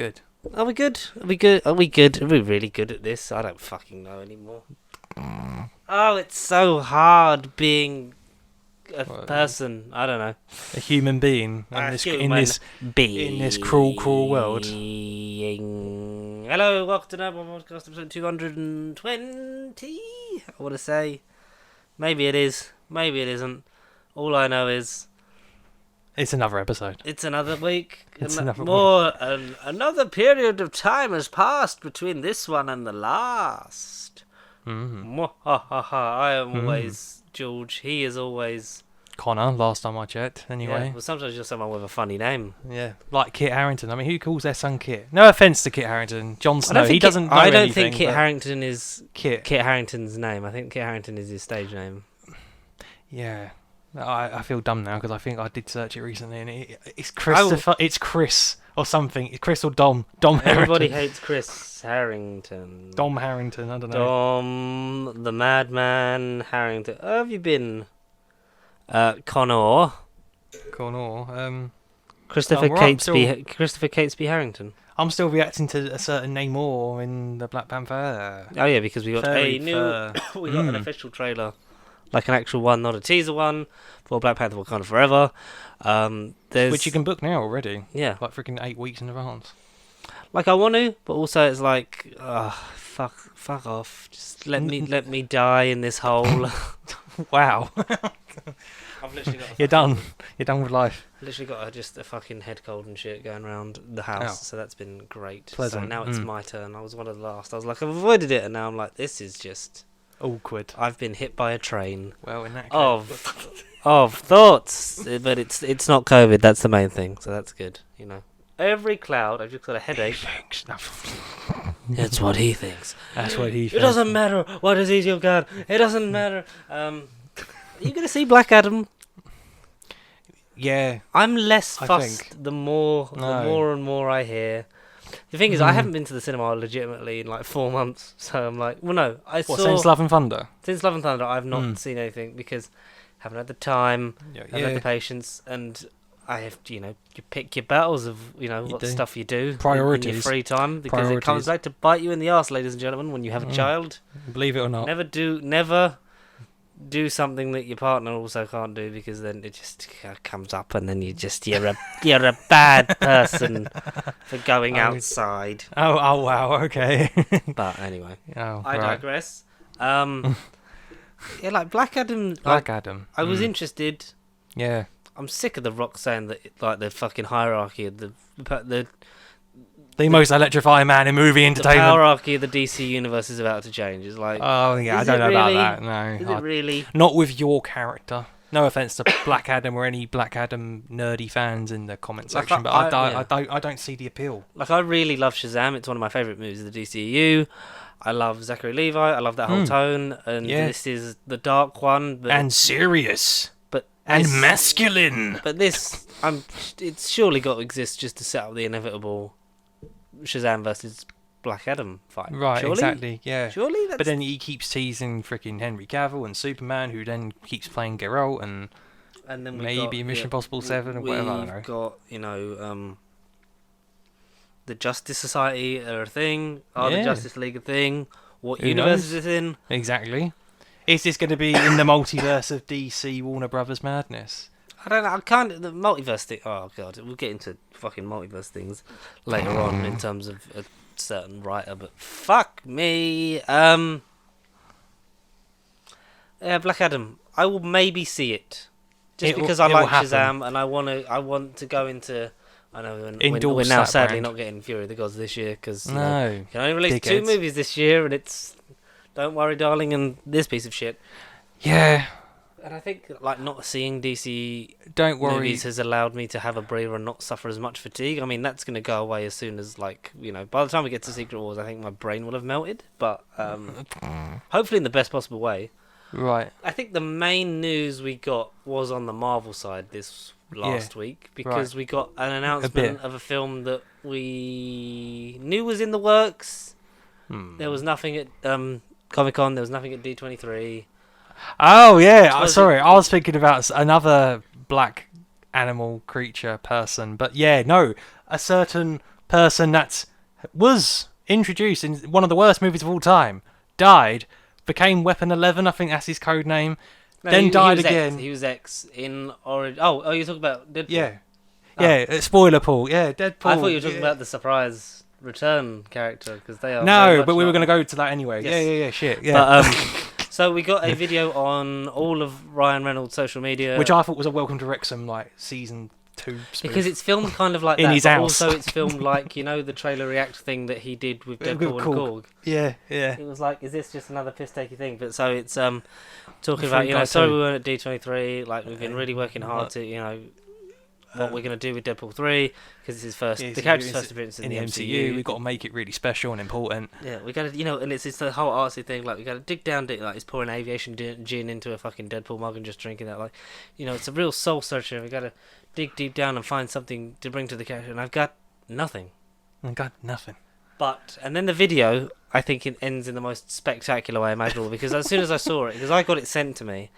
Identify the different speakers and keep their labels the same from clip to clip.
Speaker 1: Good.
Speaker 2: Are we good? Are we good? Are we good? Are we really good at this? I don't fucking know anymore. Oh, it's so hard being a person. I don't know.
Speaker 1: A human being in this cruel world.
Speaker 2: Hello, welcome to Nerd Podcast episode 220. I want to say, maybe it is, maybe it isn't. All I know is
Speaker 1: it's another episode.
Speaker 2: It's another week.
Speaker 1: Another
Speaker 2: period of time has passed between this one and the last. I am always George. He is always
Speaker 1: Connor. Last time I checked, anyway.
Speaker 2: Yeah, well, sometimes you're someone with a funny name.
Speaker 1: Yeah, like Kit Harington. I mean, who calls their son Kit? No offense to Kit Harington. Jon Snow. He doesn't know anything.
Speaker 2: I don't think Kit Harington is Kit Harington's name. I think Kit Harington is his stage name.
Speaker 1: Yeah. I feel dumb now because I think I did search it recently and it's Christopher. It's Chris or something. It's Chris or Dom.
Speaker 2: Everybody
Speaker 1: Harrington.
Speaker 2: Hates Chris Harrington.
Speaker 1: Dom Harrington. I don't know.
Speaker 2: Dom the Madman Harrington. Where have you been? Connor. Christopher Catesby Harrington.
Speaker 1: I'm still reacting to a certain Namor in the Black Panther.
Speaker 2: Oh yeah, because we got an official trailer. Like an actual one, not a teaser one, for Black Panther Wakanda Forever.
Speaker 1: Which you can book now already.
Speaker 2: Yeah.
Speaker 1: Like freaking 8 weeks in advance.
Speaker 2: Like I want to, but also it's like, fuck off. Just let me die in this hole.
Speaker 1: Wow.
Speaker 2: I've literally got
Speaker 1: You're done. You're done with life.
Speaker 2: Literally got just a fucking head cold and shit going around the house, so that's been great.
Speaker 1: Pleasant.
Speaker 2: So now it's my turn. I was one of the last. I was like, I've avoided it, and now I'm like, this is just
Speaker 1: awkward.
Speaker 2: I've been hit by a train.
Speaker 1: Well, in that case,
Speaker 2: of thoughts, but it's not COVID. That's the main thing, so that's good. You know, every cloud. I've just got a headache. It's what he thinks.
Speaker 1: That's what he thinks.
Speaker 2: It doesn't matter what disease you've got. It doesn't matter. Are you gonna see Black Adam?
Speaker 1: Yeah.
Speaker 2: I'm less fussed the more and more I hear. The thing is, I haven't been to the cinema legitimately in like 4 months, so I'm like, well, no,
Speaker 1: since Love and Thunder?
Speaker 2: Since Love and Thunder, I've not seen anything because I haven't had the time, haven't had the patience, and I have, you pick your battles of, what stuff you do.
Speaker 1: Priorities.
Speaker 2: In your free time, because it comes back to bite you in the arse, ladies and gentlemen, when you have a child.
Speaker 1: Believe it or not.
Speaker 2: Never do something that your partner also can't do, because then it just comes up and then you're a bad person for going outside.
Speaker 1: Oh wow, okay.
Speaker 2: But anyway,
Speaker 1: I
Speaker 2: digress. Like Black Adam. I was interested.
Speaker 1: Yeah.
Speaker 2: I'm sick of The Rock saying that like the fucking hierarchy of the
Speaker 1: most electrifying man in movie entertainment.
Speaker 2: The hierarchy of the DC universe is about to change. It's like,
Speaker 1: oh yeah, I don't know about that. No,
Speaker 2: is it really?
Speaker 1: Not with your character. No offense to Black Adam or any Black Adam nerdy fans in the comment section, but I don't see the appeal.
Speaker 2: Like, I really love Shazam. It's one of my favourite movies of the DCU. I love Zachary Levi. I love that whole tone, and this is the dark one,
Speaker 1: and serious, and masculine.
Speaker 2: But this, it's surely got to exist just to set up the inevitable Shazam versus Black Adam fight.
Speaker 1: Right,
Speaker 2: surely?
Speaker 1: Exactly, yeah.
Speaker 2: Surely?
Speaker 1: But then he keeps teasing freaking Henry Cavill and Superman, who then keeps playing Geralt, and then maybe Mission Impossible 7 or whatever, I don't know.
Speaker 2: We've got, the Justice Society are a thing. The Justice League a thing? What universe is this in?
Speaker 1: Exactly. Is this going to be in the multiverse of DC Warner Brothers madness?
Speaker 2: I don't know. The multiverse thing. Oh god, we'll get into fucking multiverse things later on in terms of a certain writer. But fuck me. Black Adam. I will maybe see it just because I like Shazam and I want to go into. I know we're now sadly not getting Fury of the Gods this year because you can only release 2 movies this year, and it's Don't Worry Darling and this piece of shit.
Speaker 1: Yeah.
Speaker 2: And I think not seeing DC
Speaker 1: movies
Speaker 2: has allowed me to have a breather and not suffer as much fatigue. I mean, that's going to go away as soon as by the time we get to Secret Wars, I think my brain will have melted. But hopefully in the best possible way.
Speaker 1: Right.
Speaker 2: I think the main news we got was on the Marvel side this last week, because we got an announcement of a film that we knew was in the works. There was nothing at Comic-Con. There was nothing at D23.
Speaker 1: Oh yeah, sorry, I was thinking about another black animal creature person, but a certain person that was introduced in one of the worst movies of all time, died, became Weapon 11, I think that's his code name, died again.
Speaker 2: He was X in Origin. Oh, you're talking about Deadpool?
Speaker 1: Yeah. Oh. Yeah, spoiler Paul. Yeah, Deadpool.
Speaker 2: I thought you were talking about the surprise return character, because they are...
Speaker 1: No, but we were going to go to that anyway. Yes. Shit, yeah.
Speaker 2: But, so we got a video on all of Ryan Reynolds' social media.
Speaker 1: Which I thought was a Welcome to Wrexham, like, season 2 spoof.
Speaker 2: Because it's filmed kind of like
Speaker 1: in
Speaker 2: that,
Speaker 1: his
Speaker 2: but
Speaker 1: house.
Speaker 2: also it's filmed like, the trailer react thing that he did with Deadpool and Korg.
Speaker 1: Yeah.
Speaker 2: It was like, is this just another piss-takey thing? But so it's talking about, sorry we weren't at D23, like, we've been really working hard to, what we're going to do with Deadpool 3, because it's the character's first appearance in the MCU.
Speaker 1: We've got to make it really special and important.
Speaker 2: Yeah, we got to, and it's the whole artsy thing, like, we got to dig down, like, he's pouring aviation gin into a fucking Deadpool mug and just drinking that, like, it's a real soul searcher. We got to dig deep down and find something to bring to the character, and I've got nothing. But, and then the video, I think it ends in the most spectacular way imaginable, because as soon as I saw it, because I got it sent to me,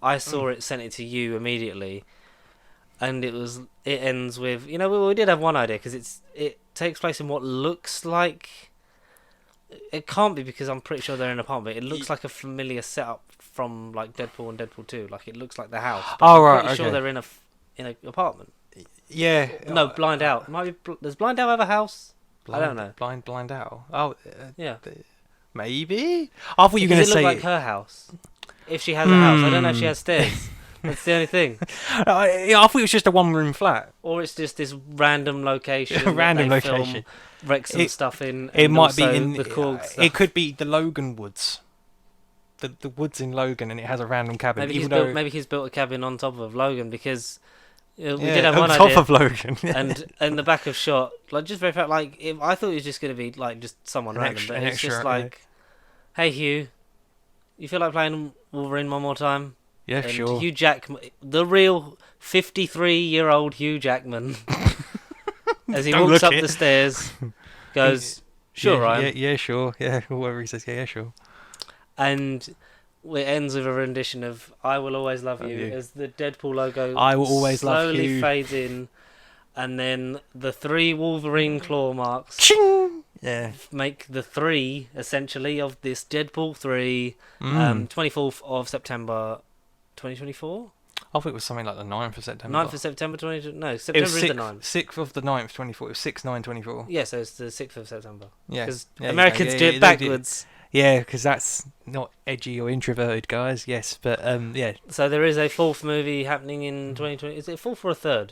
Speaker 2: I saw it, sent it to you immediately, and it ends with, we did have one idea, because it takes place in what looks like, it can't be, because I'm pretty sure they're in an apartment, it looks like a familiar setup from, like, Deadpool and Deadpool 2, like, it looks like the house, but I'm pretty sure they're in an apartment.
Speaker 1: Yeah.
Speaker 2: No, Blind Owl. Does Blind Owl have a house? I don't know.
Speaker 1: Blind Owl. Oh,
Speaker 2: yeah.
Speaker 1: Maybe. I thought you were going to say.
Speaker 2: It look like her house. If she has a house, I don't know if she has stairs. That's the only thing.
Speaker 1: I thought it was just a one-room flat.
Speaker 2: Or it's just this random location.
Speaker 1: Location.
Speaker 2: Wrexham stuff in.
Speaker 1: It might be in
Speaker 2: the Korg stuff.
Speaker 1: It could be the Logan Woods. The woods in Logan, and it has a random cabin.
Speaker 2: Maybe he's built a cabin on top of Logan, because we did have one
Speaker 1: idea. On top
Speaker 2: of
Speaker 1: Logan.
Speaker 2: And in the back of shot, like, just very fact, like, I thought it was just going to be like just someone random, but it's just like, hey Hugh, you feel like playing Wolverine one more time?
Speaker 1: Yeah,
Speaker 2: and
Speaker 1: sure.
Speaker 2: Hugh Jackman, the real 53-year-old Hugh Jackman, as he walks up the stairs, goes, "Sure, Ryan."
Speaker 1: Yeah, sure. Yeah, whatever he says. Yeah, sure.
Speaker 2: And it ends with a rendition of "I Will Always Love You" as the Deadpool logo
Speaker 1: I will always love you.
Speaker 2: slowly fades in, and then the 3 Wolverine claw marks
Speaker 1: Ching! Yeah.
Speaker 2: make the 3 essentially of this Deadpool 3, 24th of September 2024.
Speaker 1: I thought it was something like the 9th of September.
Speaker 2: 9th of September 2024. No, September is the 9th.
Speaker 1: 6th of the 9th, 24. It was 6/9/24.
Speaker 2: Yeah, so it's the 6th of September.
Speaker 1: Yeah.
Speaker 2: Because Americans do it backwards.
Speaker 1: Yeah, because that's not edgy or introverted, guys. Yes, but yeah.
Speaker 2: So there is a 4th movie happening in 2020. Is it a 4th or a 3rd?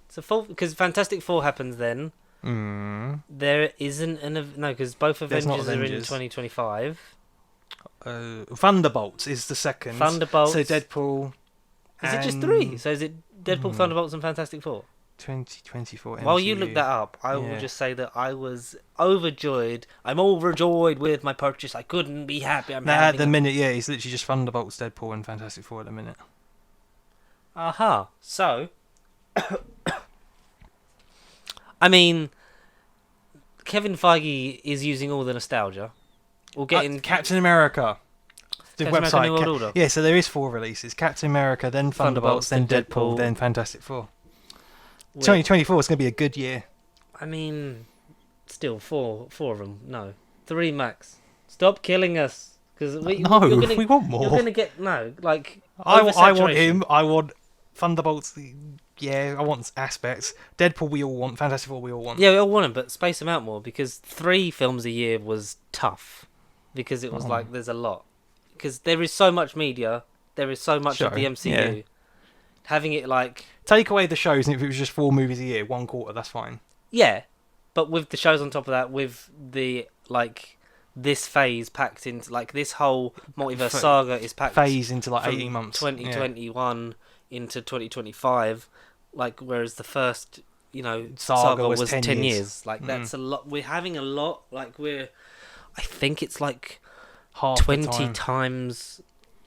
Speaker 2: It's a 4th, because Fantastic Four happens then. There isn't because both Avengers are in 2025.
Speaker 1: Thunderbolts is the second.
Speaker 2: Thunderbolts.
Speaker 1: So Deadpool.
Speaker 2: Is it just 3? So is it Deadpool, Thunderbolts, and Fantastic Four?
Speaker 1: 2024 MCU.
Speaker 2: While you look that up, I will just say that I was overjoyed. I'm overjoyed with my purchase. I couldn't be happy.
Speaker 1: At the minute, it's literally just Thunderbolts, Deadpool, and Fantastic Four at the minute.
Speaker 2: Aha. So, I mean, Kevin Feige is using all the nostalgia. We'll get in
Speaker 1: Captain America. The
Speaker 2: Captain
Speaker 1: website.
Speaker 2: America New World Order.
Speaker 1: Yeah, so there is 4 releases: Captain America, then Thunderbolts, then Deadpool, then Fantastic Four. 2024 is going to be a good year.
Speaker 2: I mean, still four of them. No, 3 max. Stop killing us, because we
Speaker 1: want more.
Speaker 2: You're going to get like.
Speaker 1: I want him. I want Thunderbolts. Yeah, I want aspects. Deadpool, we all want. Fantastic Four, we all want.
Speaker 2: Yeah, we all want them, but space them out more, because 3 films a year was tough, because it was like there's a lot. Because there is so much media, there is so much of the MCU. Yeah. Having it like...
Speaker 1: Take away the shows, and if it was just 4 movies a year, 1 quarter, that's fine.
Speaker 2: Yeah, but with the shows on top of that, with the, like, this phase packed into, like, this whole multiverse saga is packed...
Speaker 1: Phase into, like, 18 months.
Speaker 2: 2021 into 2025, like, whereas the first, saga was 10 years. Like, that's a lot. We're having a lot, like, I think it's, like...
Speaker 1: Half
Speaker 2: 20 times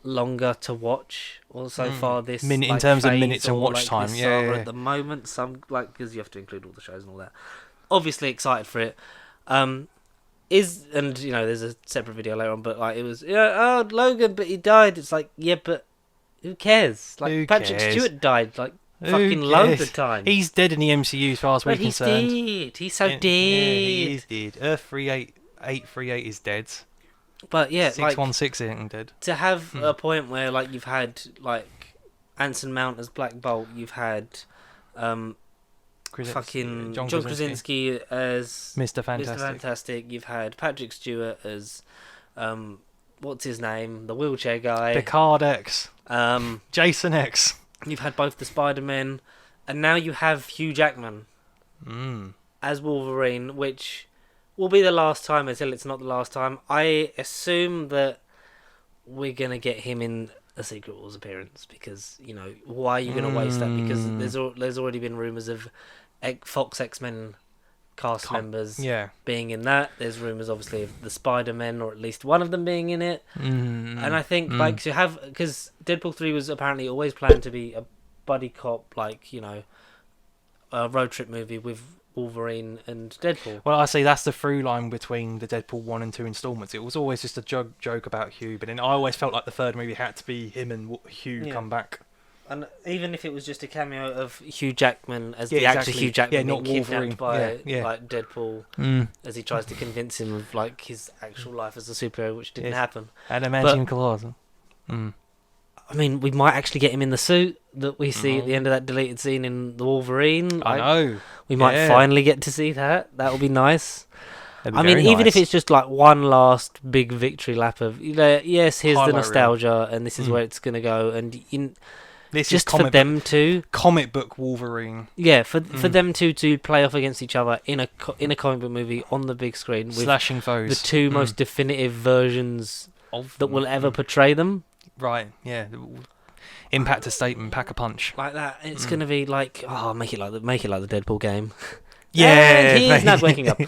Speaker 2: longer to watch or so far this
Speaker 1: minute,
Speaker 2: like,
Speaker 1: in terms of
Speaker 2: phase
Speaker 1: minutes and watch
Speaker 2: like,
Speaker 1: time
Speaker 2: at the moment, some like, because you have to include all the shows and all that, obviously excited for it. There's a separate video later on, but like it was Logan, but he died. It's like, yeah, but who cares? Like, Patrick Stewart died. Like, fucking loads of times.
Speaker 1: He's dead in the MCU as far as we're concerned.
Speaker 2: He's so dead.
Speaker 1: Yeah, he is dead. Earth 838 is dead.
Speaker 2: But yeah,
Speaker 1: 616 isn't dead.
Speaker 2: To have a point where like you've had like Anson Mount as Black Bolt, you've had fucking John Krasinski as
Speaker 1: Mr. Fantastic.
Speaker 2: You've had Patrick Stewart as what's his name, the wheelchair guy,
Speaker 1: Picard X, Jason X.
Speaker 2: You've had both the Spider-Men, and now you have Hugh Jackman as Wolverine, which will be the last time until it's not the last time. I assume that we're gonna get him in a Secret Wars appearance because why are you gonna waste that? Because there's already been rumors of Fox X-Men cast members being in that. There's rumours obviously of the Spider-Men or at least one of them being in it. And I think like to have, because Deadpool 3 was apparently always planned to be a buddy cop, like a road trip movie with Wolverine and Deadpool.
Speaker 1: Well, I see that's the through line between the Deadpool 1 and 2 installments. It was always just a joke about Hugh, but then I always felt like the third movie had to be him and Hugh come back.
Speaker 2: And even if it was just a cameo of Hugh Jackman as the actor Hugh Jackman being kidnapped by like Deadpool as he tries to convince him of like his actual life as a superhero, which didn't happen.
Speaker 1: Adamantium claws.
Speaker 2: I mean, we might actually get him in the suit that we see at the end of that deleted scene in the Wolverine.
Speaker 1: I know.
Speaker 2: We might finally get to see that. That would be nice. I mean, even if it's just like one last big victory lap of, yes, here's the nostalgia, and this is where it's going to go, and
Speaker 1: this
Speaker 2: just for them to
Speaker 1: comic book Wolverine.
Speaker 2: Yeah, for them to play off against each other in a comic book movie on the big screen with
Speaker 1: slashing foes,
Speaker 2: the two most definitive versions that will ever portray them.
Speaker 1: Right. Yeah. Impact a statement, pack a punch
Speaker 2: like that. It's gonna be like, make it like the Deadpool game.
Speaker 1: Yeah,
Speaker 2: he's not waking up.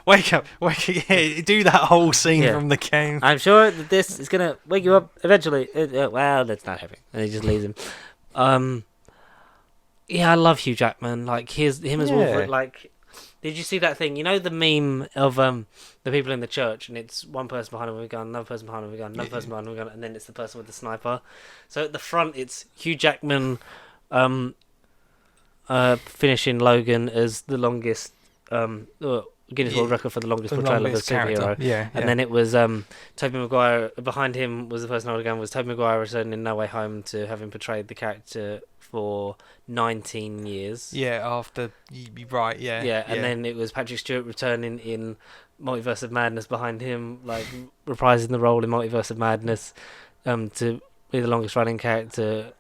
Speaker 1: Wake up! Yeah, do that whole scene from the game.
Speaker 2: I'm sure that this is gonna wake you up eventually. Well, that's not happening, and he just leaves him. I love Hugh Jackman. Like him as Wolverine. Like, did you see that thing? You know the meme of the people in the church, and it's one person behind him with a gun, another person behind him with a gun, another person behind him with a gun, and then it's the person with the sniper. So at the front, it's Hugh Jackman. Finishing Logan as the longest Guinness World Record for the longest portrayal of a superhero. And then it was Tobey Maguire. Behind him was the person holding a gun, was Tobey Maguire returning in No Way Home to having portrayed the character for 19 years.
Speaker 1: After right,
Speaker 2: and then it was Patrick Stewart returning in Multiverse of Madness behind him, like reprising the role in Multiverse of Madness, to be the longest running character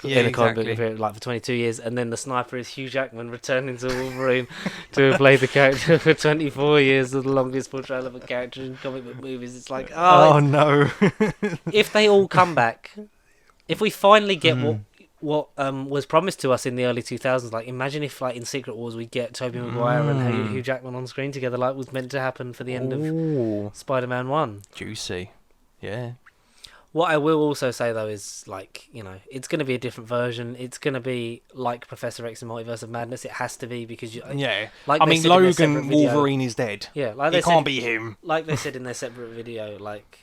Speaker 2: in a comic book period, like for 22 years, and then the sniper is Hugh Jackman returning to Wolverine to have played the character for 24 years, the longest portrayal of a character in comic book movies. It's like,
Speaker 1: no.
Speaker 2: If they all come back, if we finally get what was promised to us in the early 2000s, like imagine if like in Secret Wars we get Tobey Maguire and Hugh Jackman on screen together, like was meant to happen for the end of Spider-Man 1.
Speaker 1: Juicy. Yeah.
Speaker 2: What I will also say though is like, it's going to be a different version. It's going to be like Professor X and Multiverse of Madness. It has to be because
Speaker 1: like I mean, Logan Wolverine is dead.
Speaker 2: Yeah, like
Speaker 1: it can't be him.
Speaker 2: Like they said in their separate video, like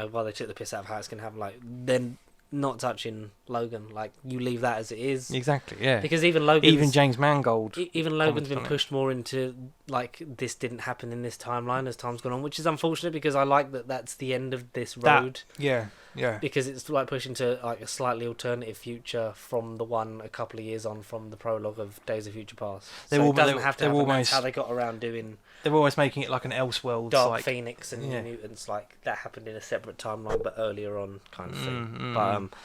Speaker 2: while they took the piss out of how it's going to happen, like then not touching Logan. Like you leave that as it is.
Speaker 1: Exactly. Yeah.
Speaker 2: Because even
Speaker 1: James Mangold,
Speaker 2: even Logan's been pushed more into like this didn't happen in this timeline as time's gone on, which is unfortunate because I like that that's the end of this road. Yeah. Because it's like pushing to like a slightly alternative future from the one a couple of years on from the prologue of Days of Future Past. So it doesn't have to happen. That's how they got around doing.
Speaker 1: They're always making it like an Elseworlds,
Speaker 2: Dark Phoenix and New Mutants, like that happened in a separate timeline, but earlier on, kind of thing.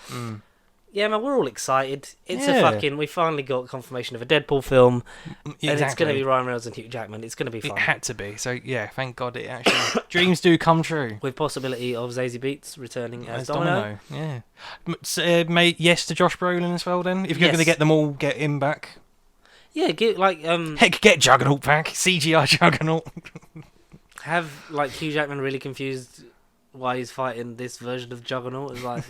Speaker 2: Yeah, man, we're all excited. It's we finally got confirmation of a Deadpool film, and it's going to be Ryan Reynolds and Hugh Jackman. It's going to be fun.
Speaker 1: It had to be. So yeah, thank God it actually dreams do come true.
Speaker 2: With possibility of Zazie Beetz returning as Domino.
Speaker 1: Yeah. Yes to Josh Brolin as well. Then, if you're going to get them all, get him back.
Speaker 2: Yeah,
Speaker 1: heck, get Juggernaut back. CGI Juggernaut.
Speaker 2: Have like Hugh Jackman really confused why he's fighting this version of Juggernaut? It's like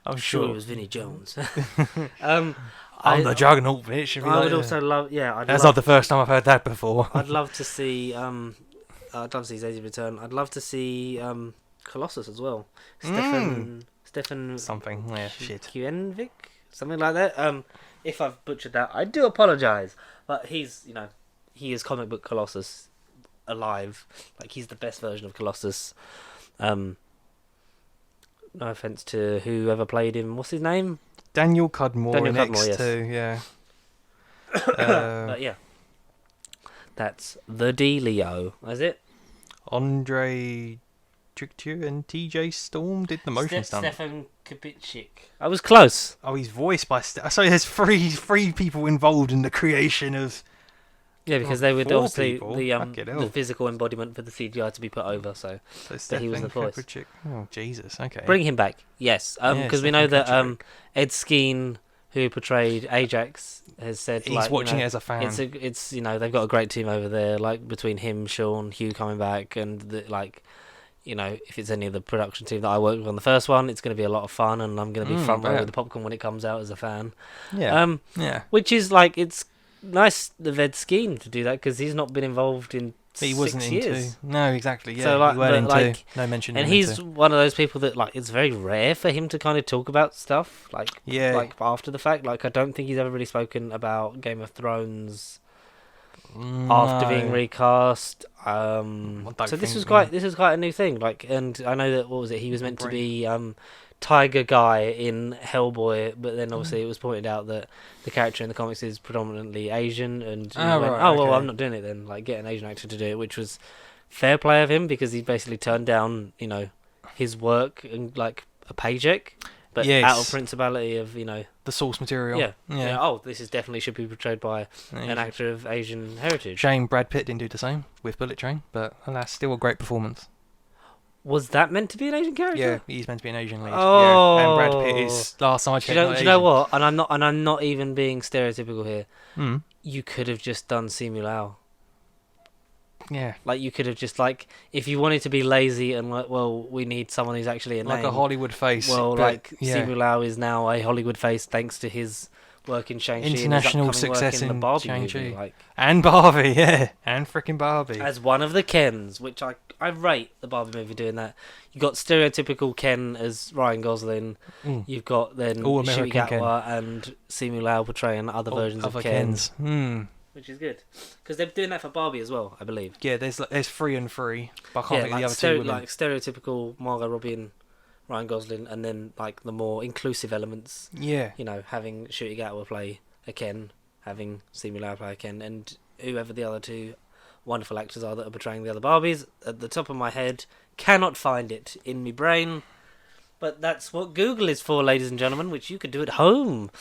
Speaker 2: I'm sure it was Vinnie Jones.
Speaker 1: I'm the Juggernaut, bitch.
Speaker 2: I would also love. Yeah,
Speaker 1: that's not the first time I've heard that before.
Speaker 2: I'd love to see. I'd love to see Zazie return. I'd love to see Colossus as well. Stefan
Speaker 1: something. Yeah, shit.
Speaker 2: Kuenvik. something like that. If I've butchered that, I do apologise. But he is comic book Colossus alive. Like, he's the best version of Colossus. No offense to whoever played him. What's his name?
Speaker 1: Daniel Cudmore in X2, yes.
Speaker 2: But yeah. That's the dealio, is it?
Speaker 1: Andre Trictier and TJ Storm did the motion stunt.
Speaker 2: Stefan Kubitschek. I was close.
Speaker 1: Oh, he's voiced by... Sorry, there's three people involved in the creation of...
Speaker 2: Yeah, because they were obviously the physical embodiment for the CGI to be put over, so he was the voice.
Speaker 1: Oh, Jesus, okay.
Speaker 2: Bring him back, yes. Because we know that Ed Skeen, who portrayed Ajax, has said
Speaker 1: he's watching it as a fan.
Speaker 2: It's they've got a great team over there, like between him, Sean, Hugh coming back, and if it's any of the production team that I worked with on the first one, it's going to be a lot of fun, and I'm going to be front row with the popcorn when it comes out as a fan.
Speaker 1: Yeah.
Speaker 2: Which is it's nice of Ed Skeen to do that, because he's not been involved in 6 years.
Speaker 1: No, exactly. Yeah,
Speaker 2: so,
Speaker 1: he weren't into. No mention.
Speaker 2: And he's one of those people that it's very rare for him to kind of talk about stuff after the fact. Like, I don't think he's ever really spoken about Game of Thrones after being recast. So this is quite a new thing. And I know that he was meant to be Tiger Guy in Hellboy, but then obviously it was pointed out that the character in the comics is predominantly Asian, and well, I'm not doing it then. Get an Asian actor to do it, which was fair play of him, because he basically turned down his work and a paycheck, but out of principality of
Speaker 1: the source material.
Speaker 2: Yeah. This definitely should be portrayed by an actor of Asian heritage.
Speaker 1: Shame Brad Pitt didn't do the same with Bullet Train, but alas, still a great performance.
Speaker 2: Was that meant to be an Asian character?
Speaker 1: Yeah, he's meant to be an Asian lead.
Speaker 2: Oh,
Speaker 1: yeah. And Brad Pitt is last time I checked.
Speaker 2: Do you know what? And I'm not even being stereotypical here.
Speaker 1: Mm.
Speaker 2: You could have just done Simu Liu.
Speaker 1: Yeah.
Speaker 2: You could have just if you wanted to be lazy and we need someone who's actually a name.
Speaker 1: A Hollywood face.
Speaker 2: Well, Simu Liu is now a Hollywood face thanks to his work in Shang-Chi.
Speaker 1: International success
Speaker 2: in the Barbie
Speaker 1: Shang-Chi.
Speaker 2: Movie,
Speaker 1: and Barbie, yeah. And freaking Barbie.
Speaker 2: As one of the Kens, which I rate the Barbie movie doing that. You got stereotypical Ken as Ryan Gosling. You've got then Shuri Gatwa and Simu Liu portraying other versions of Kens. Which is good, because they're doing that for Barbie as well, I believe.
Speaker 1: Yeah, there's 3 and 3, but I can't think the other two women.
Speaker 2: Stereotypical Margot Robbie and Ryan Gosling, and then the more inclusive elements.
Speaker 1: Yeah.
Speaker 2: Having Shuri Gatwa play a Ken, having Simu Liu play a Ken, and whoever the other two wonderful actors are that are portraying the other Barbies. At the top of my head, cannot find it in my brain, but that's what Google is for, ladies and gentlemen, which you could do at home.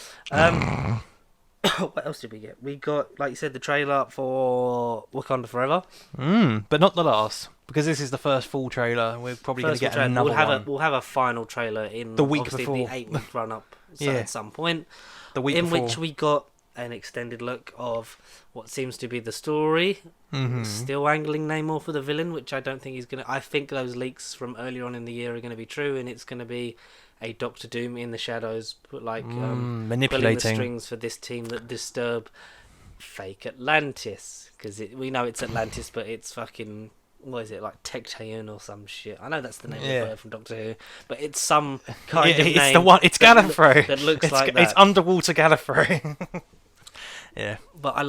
Speaker 2: What else did we get? We got, like you said, the trailer for Wakanda Forever.
Speaker 1: But not the last, because this is the first full trailer. We're probably going to get another one.
Speaker 2: We'll have a final trailer in
Speaker 1: the week before.
Speaker 2: The 8-week run-up at some point.
Speaker 1: The week before.
Speaker 2: In which we got an extended look of what seems to be the story. Still angling Namor for the villain, which I don't think he's going to... I think those leaks from earlier on in the year are going to be true, and it's going to be a Doctor Doom in the shadows,
Speaker 1: manipulating
Speaker 2: pulling the strings for this team that disturb fake Atlantis, because we know it's Atlantis, but it's fucking, what is it, Tecteun or some shit? I know that's the name of the bird from Doctor Who, but it's some kind of name.
Speaker 1: It's the one. It's Gallifrey.
Speaker 2: That looks like that.
Speaker 1: It's underwater Gallifrey. Yeah,
Speaker 2: but I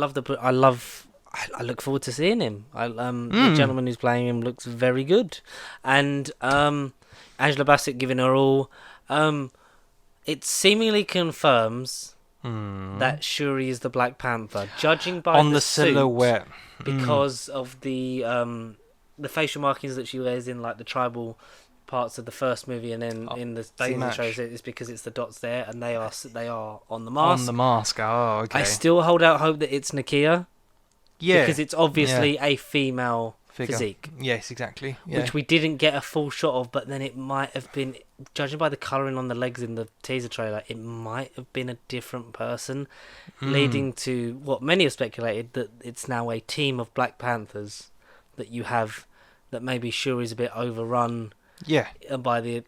Speaker 2: look forward to seeing him. The gentleman who's playing him looks very good, and Angela Bassett giving her all. It seemingly confirms that Shuri is the Black Panther, judging by the
Speaker 1: silhouette,
Speaker 2: because of the facial markings that she wears in the tribal parts of the first movie, and then in the daily shows it's because it's the dots there, and they are on the mask.
Speaker 1: On the mask. Oh, okay.
Speaker 2: I still hold out hope that it's Nakia.
Speaker 1: Yeah,
Speaker 2: because it's obviously a female physique.
Speaker 1: Yes, exactly. Yeah.
Speaker 2: Which we didn't get a full shot of, but then it might have been, judging by the colouring on the legs in the teaser trailer, it might have been a different person, leading to what many have speculated, that it's now a team of Black Panthers that you have, that maybe Shuri's a bit overrun by the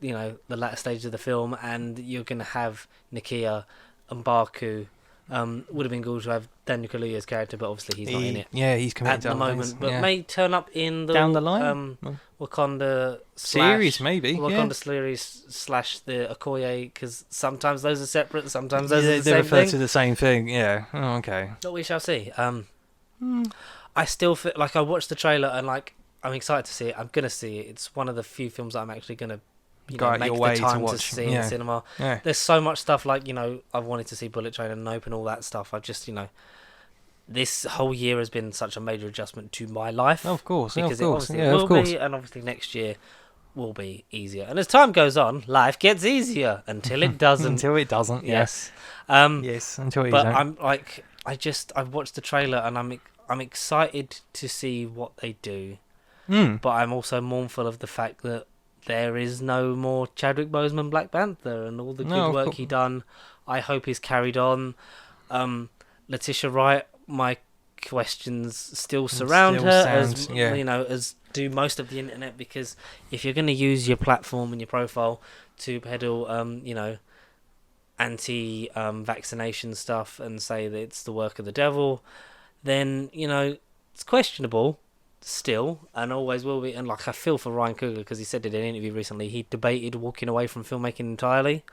Speaker 2: latter stages of the film, and you're going to have Nakia and Baku Would have been cool to have Daniel Kaluuya's character, but obviously he's not in it.
Speaker 1: Yeah, he's committed
Speaker 2: at the moment,
Speaker 1: things,
Speaker 2: but may turn up in the
Speaker 1: down the line.
Speaker 2: Wakanda
Speaker 1: series, maybe
Speaker 2: Wakanda series / the Okoye, because sometimes those are separate, sometimes those are the
Speaker 1: they
Speaker 2: same
Speaker 1: refer
Speaker 2: thing.
Speaker 1: to the same thing. Yeah. Oh, okay.
Speaker 2: But we shall see. I still feel like I watched the trailer and like I'm excited to see it. I'm gonna see it. It's one of the few films that I'm actually gonna make the time to see in the cinema.
Speaker 1: Yeah.
Speaker 2: There's so much stuff like I've wanted to see Bullet Train and Nope and all that stuff. I just this whole year has been such a major adjustment to my life.
Speaker 1: Of course,
Speaker 2: because
Speaker 1: of course.
Speaker 2: it will be, and obviously next year will be easier. And as time goes on, life gets easier until it doesn't.
Speaker 1: Until it doesn't.
Speaker 2: Yes.
Speaker 1: Yes. Until it
Speaker 2: but
Speaker 1: don't.
Speaker 2: I'm like, I've watched the trailer and I'm excited to see what they do. But I'm also mournful of the fact that there is no more Chadwick Boseman Black Panther and all the good work he done. I hope he's carried on. Letitia Wright, my questions still surround her, as do most of the internet, because if you're going to use your platform and your profile to peddle, anti-vaccination stuff and say that it's the work of the devil, then, it's questionable still and always will be. And like, I feel for Ryan Coogler, because he said in an interview recently he debated walking away from filmmaking entirely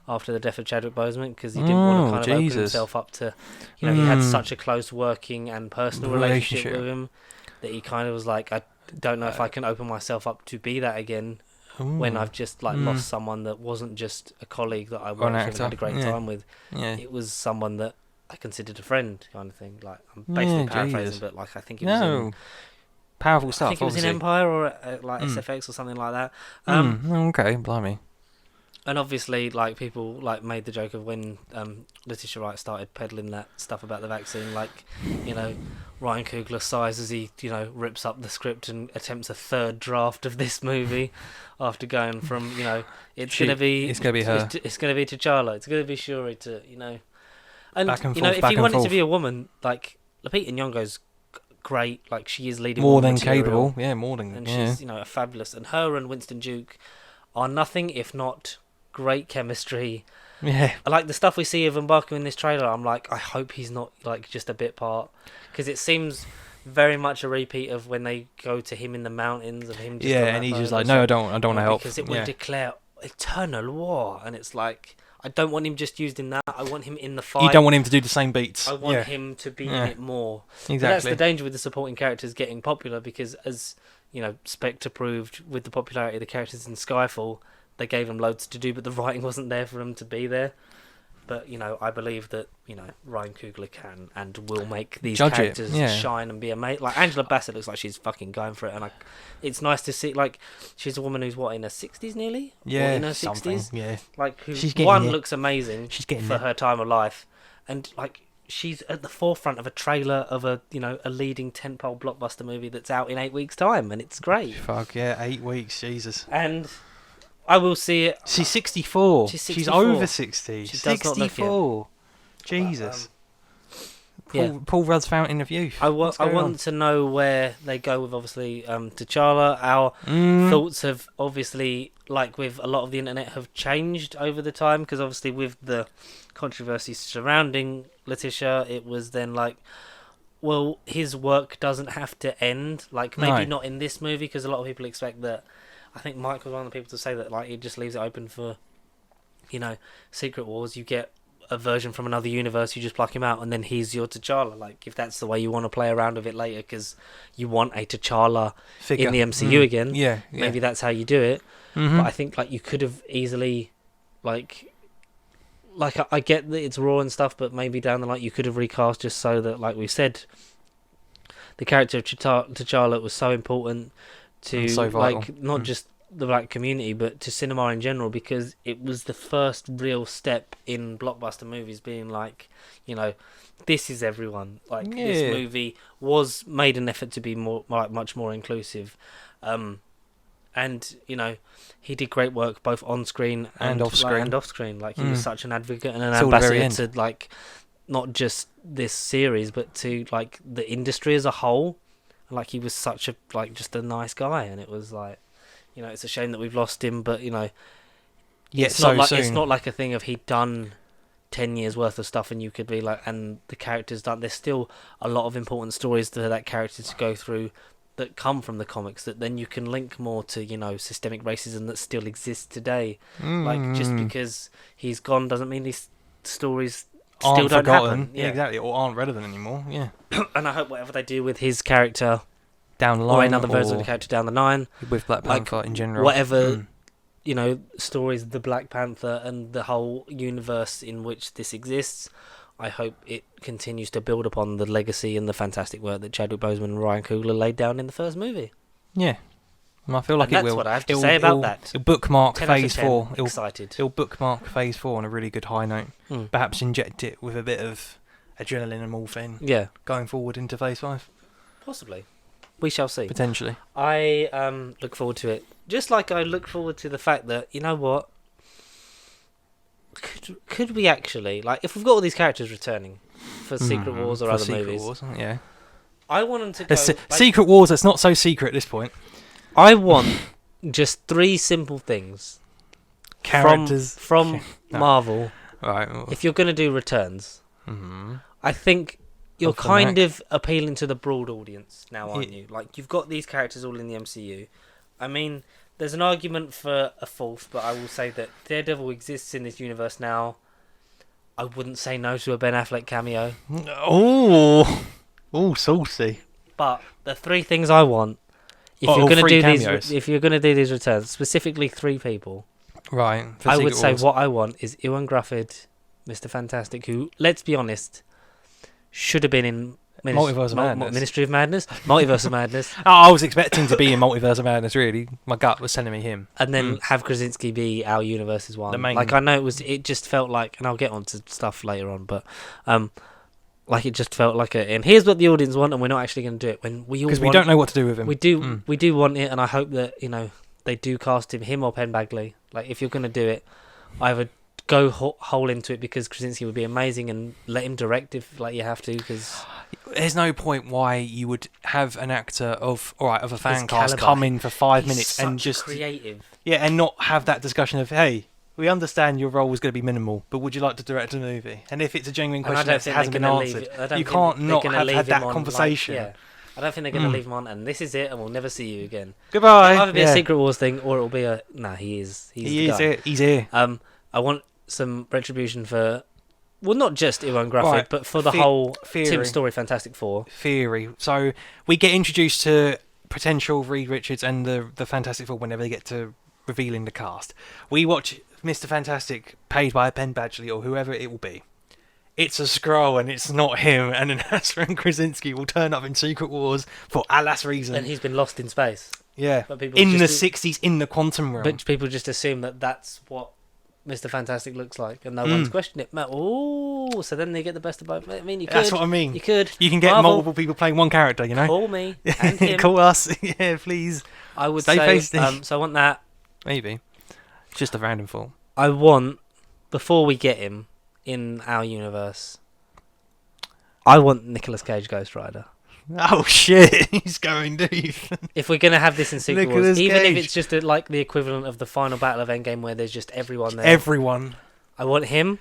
Speaker 2: after the death of Chadwick Boseman, because he didn't want to kind of open himself up to, he had such a close working and personal relationship with him that he kind of was like, I don't know if I can open myself up to be that again when I've just lost someone that wasn't just a colleague that I worked with and had a great time with. It was someone that I considered a friend, kind of thing. Like, I'm basically paraphrasing, but like, I think it was in
Speaker 1: powerful stuff.
Speaker 2: I think it was in Empire or SFX or something like that.
Speaker 1: Okay, blimey.
Speaker 2: And obviously, like, people made the joke of when Letitia Wright started peddling that stuff about the vaccine, like, Ryan Coogler sighs as he, rips up the script and attempts a third draft of this movie after going from, it's gonna be her, it's gonna be T'Challa, it's gonna be Shuri, to, and
Speaker 1: back and forth,
Speaker 2: if you want it to be a woman, like, Lupita Nyong'o's great, like, she is leading
Speaker 1: more than
Speaker 2: material,
Speaker 1: capable, more than,
Speaker 2: and she's a fabulous, and her and Winston Duke are nothing if not great chemistry. I like the stuff we see of M'Baku in this trailer. I'm like, I hope he's not like just a bit part, because it seems very much a repeat of when they go to him in the mountains and him just
Speaker 1: and he's just like, no, I don't want to help,
Speaker 2: because it will declare eternal war, and it's like, I don't want him just used in that. I want him in the fight.
Speaker 1: You don't want him to do the same beats.
Speaker 2: I want him to be in it more.
Speaker 1: Exactly.
Speaker 2: But that's the danger with the supporting characters getting popular, because as Spectre proved with the popularity of the characters in Skyfall, they gave him loads to do, but the writing wasn't there for him to be there. But, I believe that, Ryan Coogler can and will make these characters shine and be amazing. Like, Angela Bassett looks like she's fucking going for it, and it's nice to see, like, she's a woman who's, in her 60s nearly?
Speaker 1: Yeah,
Speaker 2: in her
Speaker 1: 60s? Yeah.
Speaker 2: Like, who, one, looks amazing for her time of life, and, like, she's at the forefront of a trailer of a leading tentpole blockbuster movie that's out in 8 weeks' time, and it's great.
Speaker 1: Fuck yeah, 8 weeks, Jesus.
Speaker 2: And I will see it.
Speaker 1: She's 64. She's over 60.
Speaker 2: She
Speaker 1: 64. Jesus. Paul Rudd's Fountain of Youth.
Speaker 2: I want to know where they go with, obviously, T'Challa. Our thoughts have obviously, like with a lot of the internet, have changed over the time, because obviously with the controversy surrounding Letitia, it was then like, well, his work doesn't have to end. Like, maybe not in this movie, because a lot of people expect that. I think Mike was one of the people to say that, like, he just leaves it open for, Secret Wars. You get a version from another universe, you just pluck him out, and then he's your T'Challa. Like, if that's the way you want to play around with it later, because you want a T'Challa figure in the MCU again, maybe that's how you do it. But I think, like, you could have easily, like I get that it's raw and stuff, but maybe down the line you could have recast, just so that, like we said, the character of T'Challa was so important to, so like, not just the black community, but to cinema in general, because it was the first real step in blockbuster movies being like, this is everyone. Like, this movie was made an effort to be more, like, much more inclusive, and he did great work both on screen and off screen. Like, he was such an advocate and an ambassador to, like, not just this series, but to, like, the industry as a whole. Like, he was such a, like, just a nice guy, and it was like, it's a shame that we've lost him, but it's not like a thing of he'd done 10 years worth of stuff, and you could be like, and the characters done. There's still a lot of important stories to that character to go through that come from the comics that then you can link more to, systemic racism that still exists today. Like, just because he's gone doesn't mean these stories still don't happen.
Speaker 1: Yeah, exactly, or aren't relevant anymore. Yeah.
Speaker 2: And I hope whatever they do with his character
Speaker 1: down the line,
Speaker 2: or another version of the character down the line,
Speaker 1: with Black Panther in general,
Speaker 2: whatever stories of the Black Panther and the whole universe in which this exists, I hope it continues to build upon the legacy and the fantastic work that Chadwick Boseman and Ryan Coogler laid down in the first movie.
Speaker 1: Yeah. And I feel like it will.
Speaker 2: That's what I have to say about that.
Speaker 1: It'll bookmark Phase 4.
Speaker 2: Excited.
Speaker 1: It'll bookmark Phase 4 on a really good high note. Perhaps inject it with a bit of adrenaline and morphine.
Speaker 2: Yeah.
Speaker 1: Going forward into Phase 5.
Speaker 2: Possibly. We shall see.
Speaker 1: Potentially.
Speaker 2: I look forward to it. Just like I look forward to the fact that, you know what? Could we actually, like, if we've got all these characters returning for Secret Wars or other movies,
Speaker 1: yeah,
Speaker 2: I want them to go
Speaker 1: Secret Wars. That's not so secret at this point.
Speaker 2: I want just 3 simple things.
Speaker 1: Characters
Speaker 2: from Marvel.
Speaker 1: Right.
Speaker 2: If you're going to do returns, I think you're kind of appealing to the broad audience now, aren't you? Like, you've got these characters all in the MCU. I mean, there's an argument for a fourth, but I will say that Daredevil exists in this universe now. I wouldn't say no to a Ben Affleck cameo.
Speaker 1: Oh, saucy.
Speaker 2: But the 3 things I want, if you're going to do these returns, specifically 3 people,
Speaker 1: right?
Speaker 2: I would say what I want is Ewan Grufford, Mr. Fantastic, who, let's be honest, should have been in
Speaker 1: Multiverse of Madness.
Speaker 2: Ministry of Madness? Multiverse of Madness.
Speaker 1: I was expecting to be in Multiverse of Madness, really. My gut was telling me him.
Speaker 2: And then have Krasinski be our universe's one.
Speaker 1: The main...
Speaker 2: Like, I know it just felt like, and I'll get onto stuff later on, but like, it just felt like and here's what the audience want, and we're not actually going to do it. Because
Speaker 1: we don't know what to do with him.
Speaker 2: We do want it, and I hope that, they do cast him or Penn Badgley. Like, if you're going to do it, either go whole into it, because Krasinski would be amazing, and let him direct if you have to, because
Speaker 1: there's no point why you would have an actor of a fan cast come in for 5 minutes and just
Speaker 2: creative,
Speaker 1: and not have that discussion of, hey, we understand your role was going to be minimal, but would you like to direct a movie? And if it's a genuine question that hasn't been answered, you can't not have had that conversation.
Speaker 2: I don't think they're going to leave him on, and this is it, and we'll never see you again.
Speaker 1: Goodbye.
Speaker 2: It'll either be a Secret Wars thing, or it'll be he is
Speaker 1: here. He's here.
Speaker 2: I want some retribution for, well, not just Ewan Grufford, but for the whole Tim Story Fantastic Four.
Speaker 1: Theory. So we get introduced to potential Reed Richards and the Fantastic Four whenever they get to revealing the cast. We watch Mr. Fantastic paid by Penn Badgley or whoever it will be. It's a Skrull and it's not him, and then Asran Krasinski will turn up in Secret Wars for alas reason.
Speaker 2: And he's been lost in space.
Speaker 1: Yeah. But in the 60s, in the quantum realm.
Speaker 2: But people just assume that that's what Mr. Fantastic looks like, and no one's questioned it. Oh, so then they get the best of both. I mean, you could.
Speaker 1: That's what I mean.
Speaker 2: You could.
Speaker 1: You can get multiple people playing one character,
Speaker 2: Call me and him.
Speaker 1: Call us. Yeah, please.
Speaker 2: I would say, so I want that.
Speaker 1: Maybe. It's just a random thought.
Speaker 2: I want, before we get him in our universe, I want Nicolas Cage Ghost Rider.
Speaker 1: Oh shit, he's going deep.
Speaker 2: If we're going to have this in Secret Wars, even if it's just like the equivalent of the final battle of Endgame where there's just everyone there.
Speaker 1: Everyone.
Speaker 2: I want him.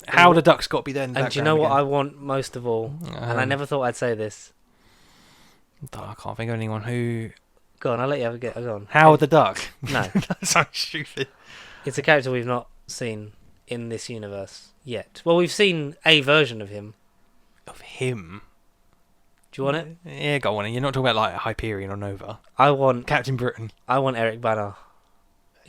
Speaker 1: How the Duck's got to be there in the
Speaker 2: And do you know what I want most of all? And I never thought I'd say this.
Speaker 1: I can't think of anyone who...
Speaker 2: Go on, I'll let you have a go. Go on.
Speaker 1: Howard the Duck?
Speaker 2: No.
Speaker 1: That's so stupid.
Speaker 2: It's a character we've not seen in this universe yet. Well, we've seen a version of him.
Speaker 1: Of him?
Speaker 2: Do you want it?
Speaker 1: Yeah, go on. You're not talking about like Hyperion or Nova.
Speaker 2: I want
Speaker 1: Captain Britain.
Speaker 2: I want Eric Bana.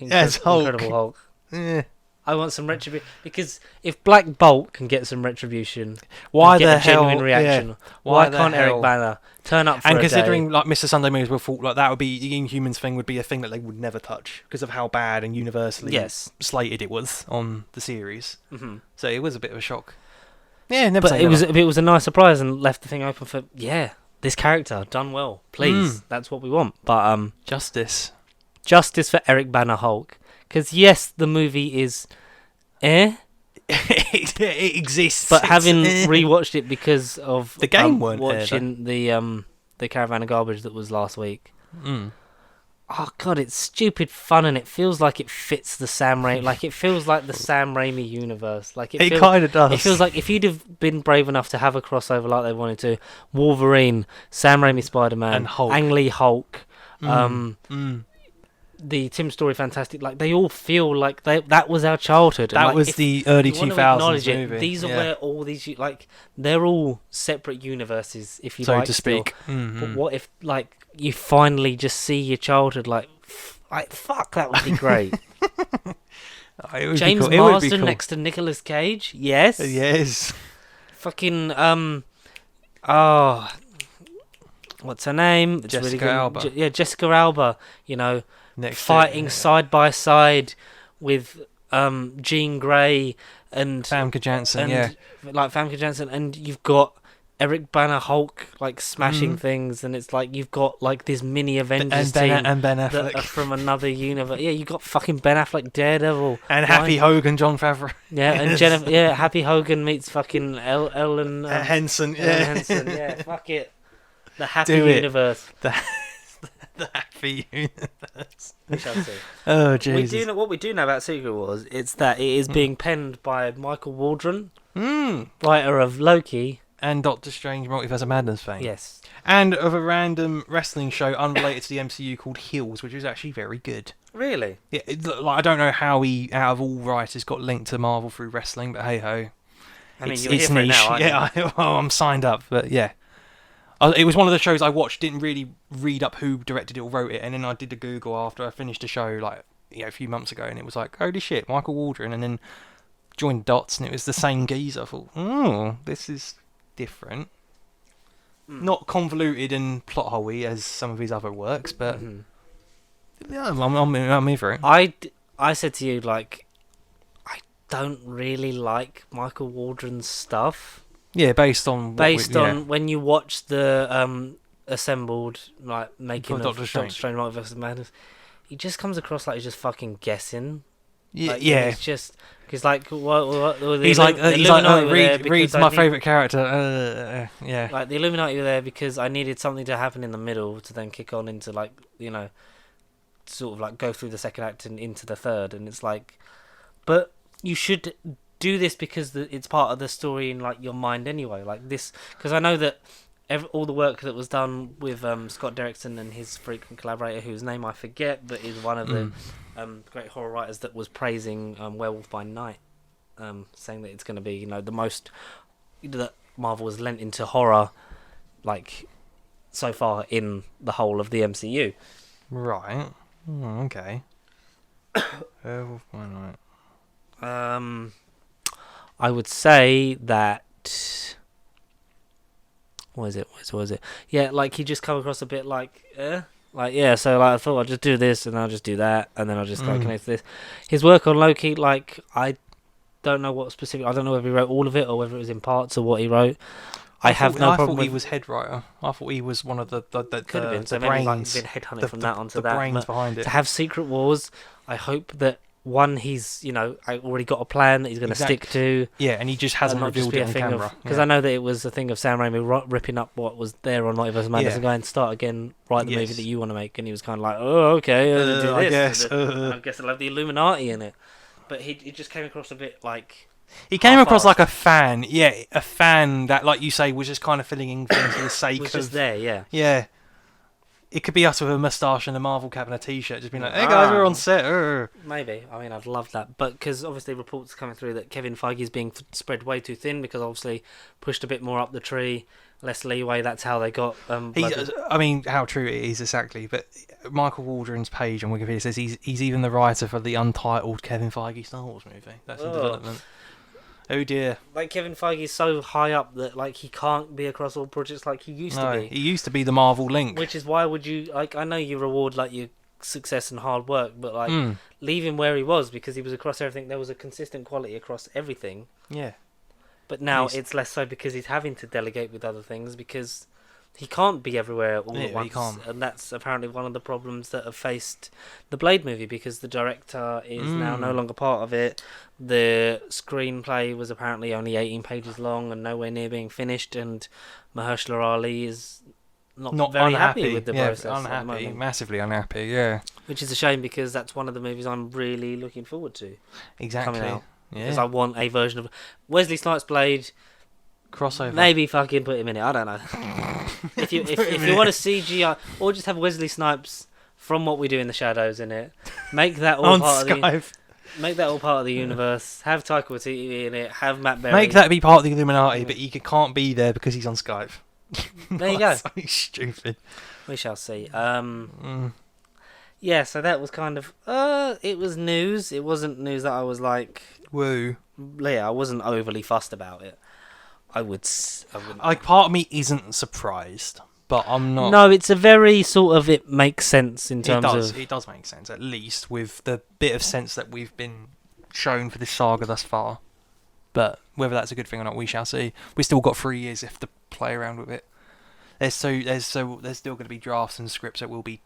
Speaker 1: Hulk.
Speaker 2: Incredible Hulk.
Speaker 1: Yeah.
Speaker 2: I want some retribution, because if Black Bolt can get some retribution,
Speaker 1: why
Speaker 2: get
Speaker 1: the
Speaker 2: a
Speaker 1: hell?
Speaker 2: Genuine reaction.
Speaker 1: Yeah.
Speaker 2: Why can't Eric Bana turn up for
Speaker 1: and
Speaker 2: a
Speaker 1: considering
Speaker 2: day?
Speaker 1: Like Mr. Sunday Moves were thought like that would be the Inhumans thing would be a thing that they would never touch because of how bad and universally slated it was on the series. Mm-hmm. So it was a bit of a shock. Yeah, never. But
Speaker 2: it was a nice surprise and left the thing open for this character done well. Please, that's what we want. But justice for Eric Bana Hulk, because yes, the movie is it
Speaker 1: exists,
Speaker 2: but having rewatched it because of
Speaker 1: the game weren't
Speaker 2: watching the Caravan of Garbage that was last week, oh god, it's stupid fun, and it feels like it fits the Sam Raimi. Like it feels like the Sam Raimi universe. Like
Speaker 1: it kind of does.
Speaker 2: It feels like if you'd have been brave enough to have a crossover like they wanted to, Wolverine, Sam Raimi Spider-Man,
Speaker 1: and Hulk.
Speaker 2: Ang Lee Hulk, the Tim Story Fantastic, like they all feel like that was our childhood.
Speaker 1: That
Speaker 2: like,
Speaker 1: was the early 2000s movie.
Speaker 2: These are where all these like they're all separate universes, if you
Speaker 1: so
Speaker 2: like,
Speaker 1: to speak.
Speaker 2: But what if like you finally just see your childhood like fuck, that would be great. James Marsden next to Nicolas Cage, yes.
Speaker 1: Yes.
Speaker 2: Fucking what's her name? It's
Speaker 1: Jessica Alba.
Speaker 2: Yeah, Jessica Alba. You know, fighting side by side with Jean Grey and
Speaker 1: Famke Janssen.
Speaker 2: Like Famke Janssen, and you've got Eric Bana Hulk like smashing things, and it's like you've got like this mini Avengers team
Speaker 1: and Ben Affleck
Speaker 2: that are from another universe. Yeah, you got fucking Ben Affleck, Daredevil,
Speaker 1: and Happy Hogan, Jon Favreau.
Speaker 2: Yeah, and Jennifer. Yeah, Happy Hogan meets fucking Ellen
Speaker 1: Henson.
Speaker 2: Henson. Yeah, fuck it. The Happy Universe.
Speaker 1: The Happy Universe.
Speaker 2: We shall see.
Speaker 1: Oh, Jesus.
Speaker 2: What we do know about Secret Wars, it's that it is being penned by Michael Waldron, writer of Loki.
Speaker 1: And Doctor Strange Multiverse of Madness fame.
Speaker 2: Yes.
Speaker 1: And of a random wrestling show unrelated to the MCU called Heels, which is actually very good.
Speaker 2: Really?
Speaker 1: Yeah, I don't know how he, out of all writers, got linked to Marvel through wrestling, but hey-ho.
Speaker 2: I mean, you're here for it now, aren't
Speaker 1: you? I'm signed up, but yeah. It was one of the shows I watched, didn't really read up who directed it or wrote it, and then I did a Google after I finished the show, like, a few months ago, and it was like, holy shit, Michael Waldron, and then joined dots, and it was the same geezer. I thought, this is different. Not convoluted and plot holey as some of his other works, but yeah, I'm in for it.
Speaker 2: I said to you, like, I don't really like Michael Waldron's stuff.
Speaker 1: Yeah, based on
Speaker 2: when you watch the assembled, like, making of Doctor Strange Multiverse of Madness, he just comes across like he's just fucking guessing.
Speaker 1: Yeah,
Speaker 2: like, He's just because like what
Speaker 1: he's like Reed's my favourite character. Yeah,
Speaker 2: like the Illuminati were there because I needed something to happen in the middle to then kick on into like sort of like go through the second act and into the third, and it's like, but you should do this because it's part of the story in like your mind anyway. Like this, because I know that all the work that was done with Scott Derrickson and his frequent collaborator, whose name I forget, but is one of the great horror writers that was praising Werewolf by Night, saying that it's going to be the most that Marvel has lent into horror like so far in the whole of the MCU.
Speaker 1: Right. Okay. Werewolf by Night.
Speaker 2: I would say that. What was it? Yeah, like he just come across a bit like, so like I thought I'd just do this and I'll just do that and then I'll just like connect to this. His work on Loki, like I don't know what specific. I don't know whether he wrote all of it or whether it was in parts of what he wrote. I thought
Speaker 1: he was head writer. I thought he was one of the
Speaker 2: could have been. So
Speaker 1: brains.
Speaker 2: Maybe like been headhunted from that onto
Speaker 1: the
Speaker 2: that.
Speaker 1: brains behind it.
Speaker 2: To have Secret Wars, I hope that. One, he's already got a plan that he's going to stick to.
Speaker 1: Yeah, and he just hasn't revealed it on camera.
Speaker 2: Because I know that it was a thing of Sam Raimi ripping up what was there on Multiverse of Madness and going start again, write the movie that you want to make, and he was kind of like, oh okay, do this. I guess I'll have the Illuminati in it. But he just came across a bit like.
Speaker 1: He came across like a fan, a fan that, like you say, was just kind of filling in things for the sake
Speaker 2: was
Speaker 1: of.
Speaker 2: Just there, yeah.
Speaker 1: Yeah. It could be us with a moustache and a Marvel cap and a t-shirt, just being like, hey guys, we're on set.
Speaker 2: Maybe. I mean, I'd love that. But because obviously reports are coming through that Kevin Feige's being spread way too thin because obviously pushed a bit more up the tree, less leeway. That's how they got...
Speaker 1: I mean, how true it is exactly. But Michael Waldron's page on Wikipedia says he's even the writer for the untitled Kevin Feige Star Wars movie. That's in development. Oh dear.
Speaker 2: Like Kevin Feige's so high up that like he can't be across all projects like he used to be.
Speaker 1: He used to be the Marvel link.
Speaker 2: Which is why would you I know you reward like your success and hard work, but like leave him where he was because he was across everything. There was a consistent quality across everything.
Speaker 1: Yeah.
Speaker 2: But now it's less so because he's having to delegate with other things because he can't be everywhere all at once. He can't. And that's apparently one of the problems that have faced the Blade movie because the director is now no longer part of it. The screenplay was apparently only 18 pages long and nowhere near being finished, and Mahershala Ali is not very happy with the process.
Speaker 1: Unhappy, massively unhappy. Yeah,
Speaker 2: which is a shame because that's one of the movies I'm really looking forward to.
Speaker 1: Exactly.
Speaker 2: Coming out. Yeah. Because I want a version of Wesley Snipes Blade
Speaker 1: crossover.
Speaker 2: Maybe fucking put him in it. I don't know. if you want to CGI or just have Wesley Snipes from What We Do in the Shadows in it, make that all part of the. Make that all part of the universe. Have Taika Waititi in it. Have Matt Berry.
Speaker 1: Make that be part of the Illuminati, but he can't be there because he's on Skype.
Speaker 2: There you go.
Speaker 1: So stupid.
Speaker 2: We shall see. Yeah, so that was kind of. It was news. It wasn't news that I was like.
Speaker 1: Woo.
Speaker 2: Yeah, I wasn't overly fussed about it. I would.
Speaker 1: Like, part of me isn't surprised, but I'm not.
Speaker 2: No, it's a very sort of. It makes sense in terms of.
Speaker 1: It does make sense, at least with the bit of sense that we've been shown for this saga thus far. But whether that's a good thing or not, we shall see. We've still got 3 years if to play around with it. There's still going to be drafts and scripts that will be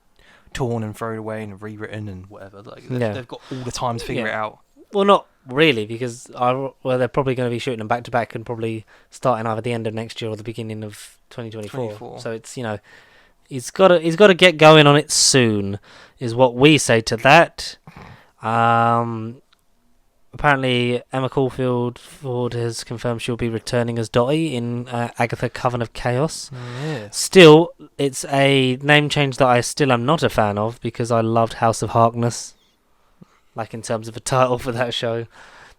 Speaker 1: torn and thrown away and rewritten and whatever. Like they've got all the time to figure it out. Well,
Speaker 2: not really, because they're probably going to be shooting them back to back and probably starting either the end of next year or the beginning of 2024. So it's he's got to get going on it soon, is what we say to that. Apparently, Emma Caulfield Ford has confirmed she'll be returning as Dottie in Agatha Coven of Chaos.
Speaker 1: Yeah.
Speaker 2: Still, it's a name change that I still am not a fan of because I loved House of Harkness, like in terms of a title for that show.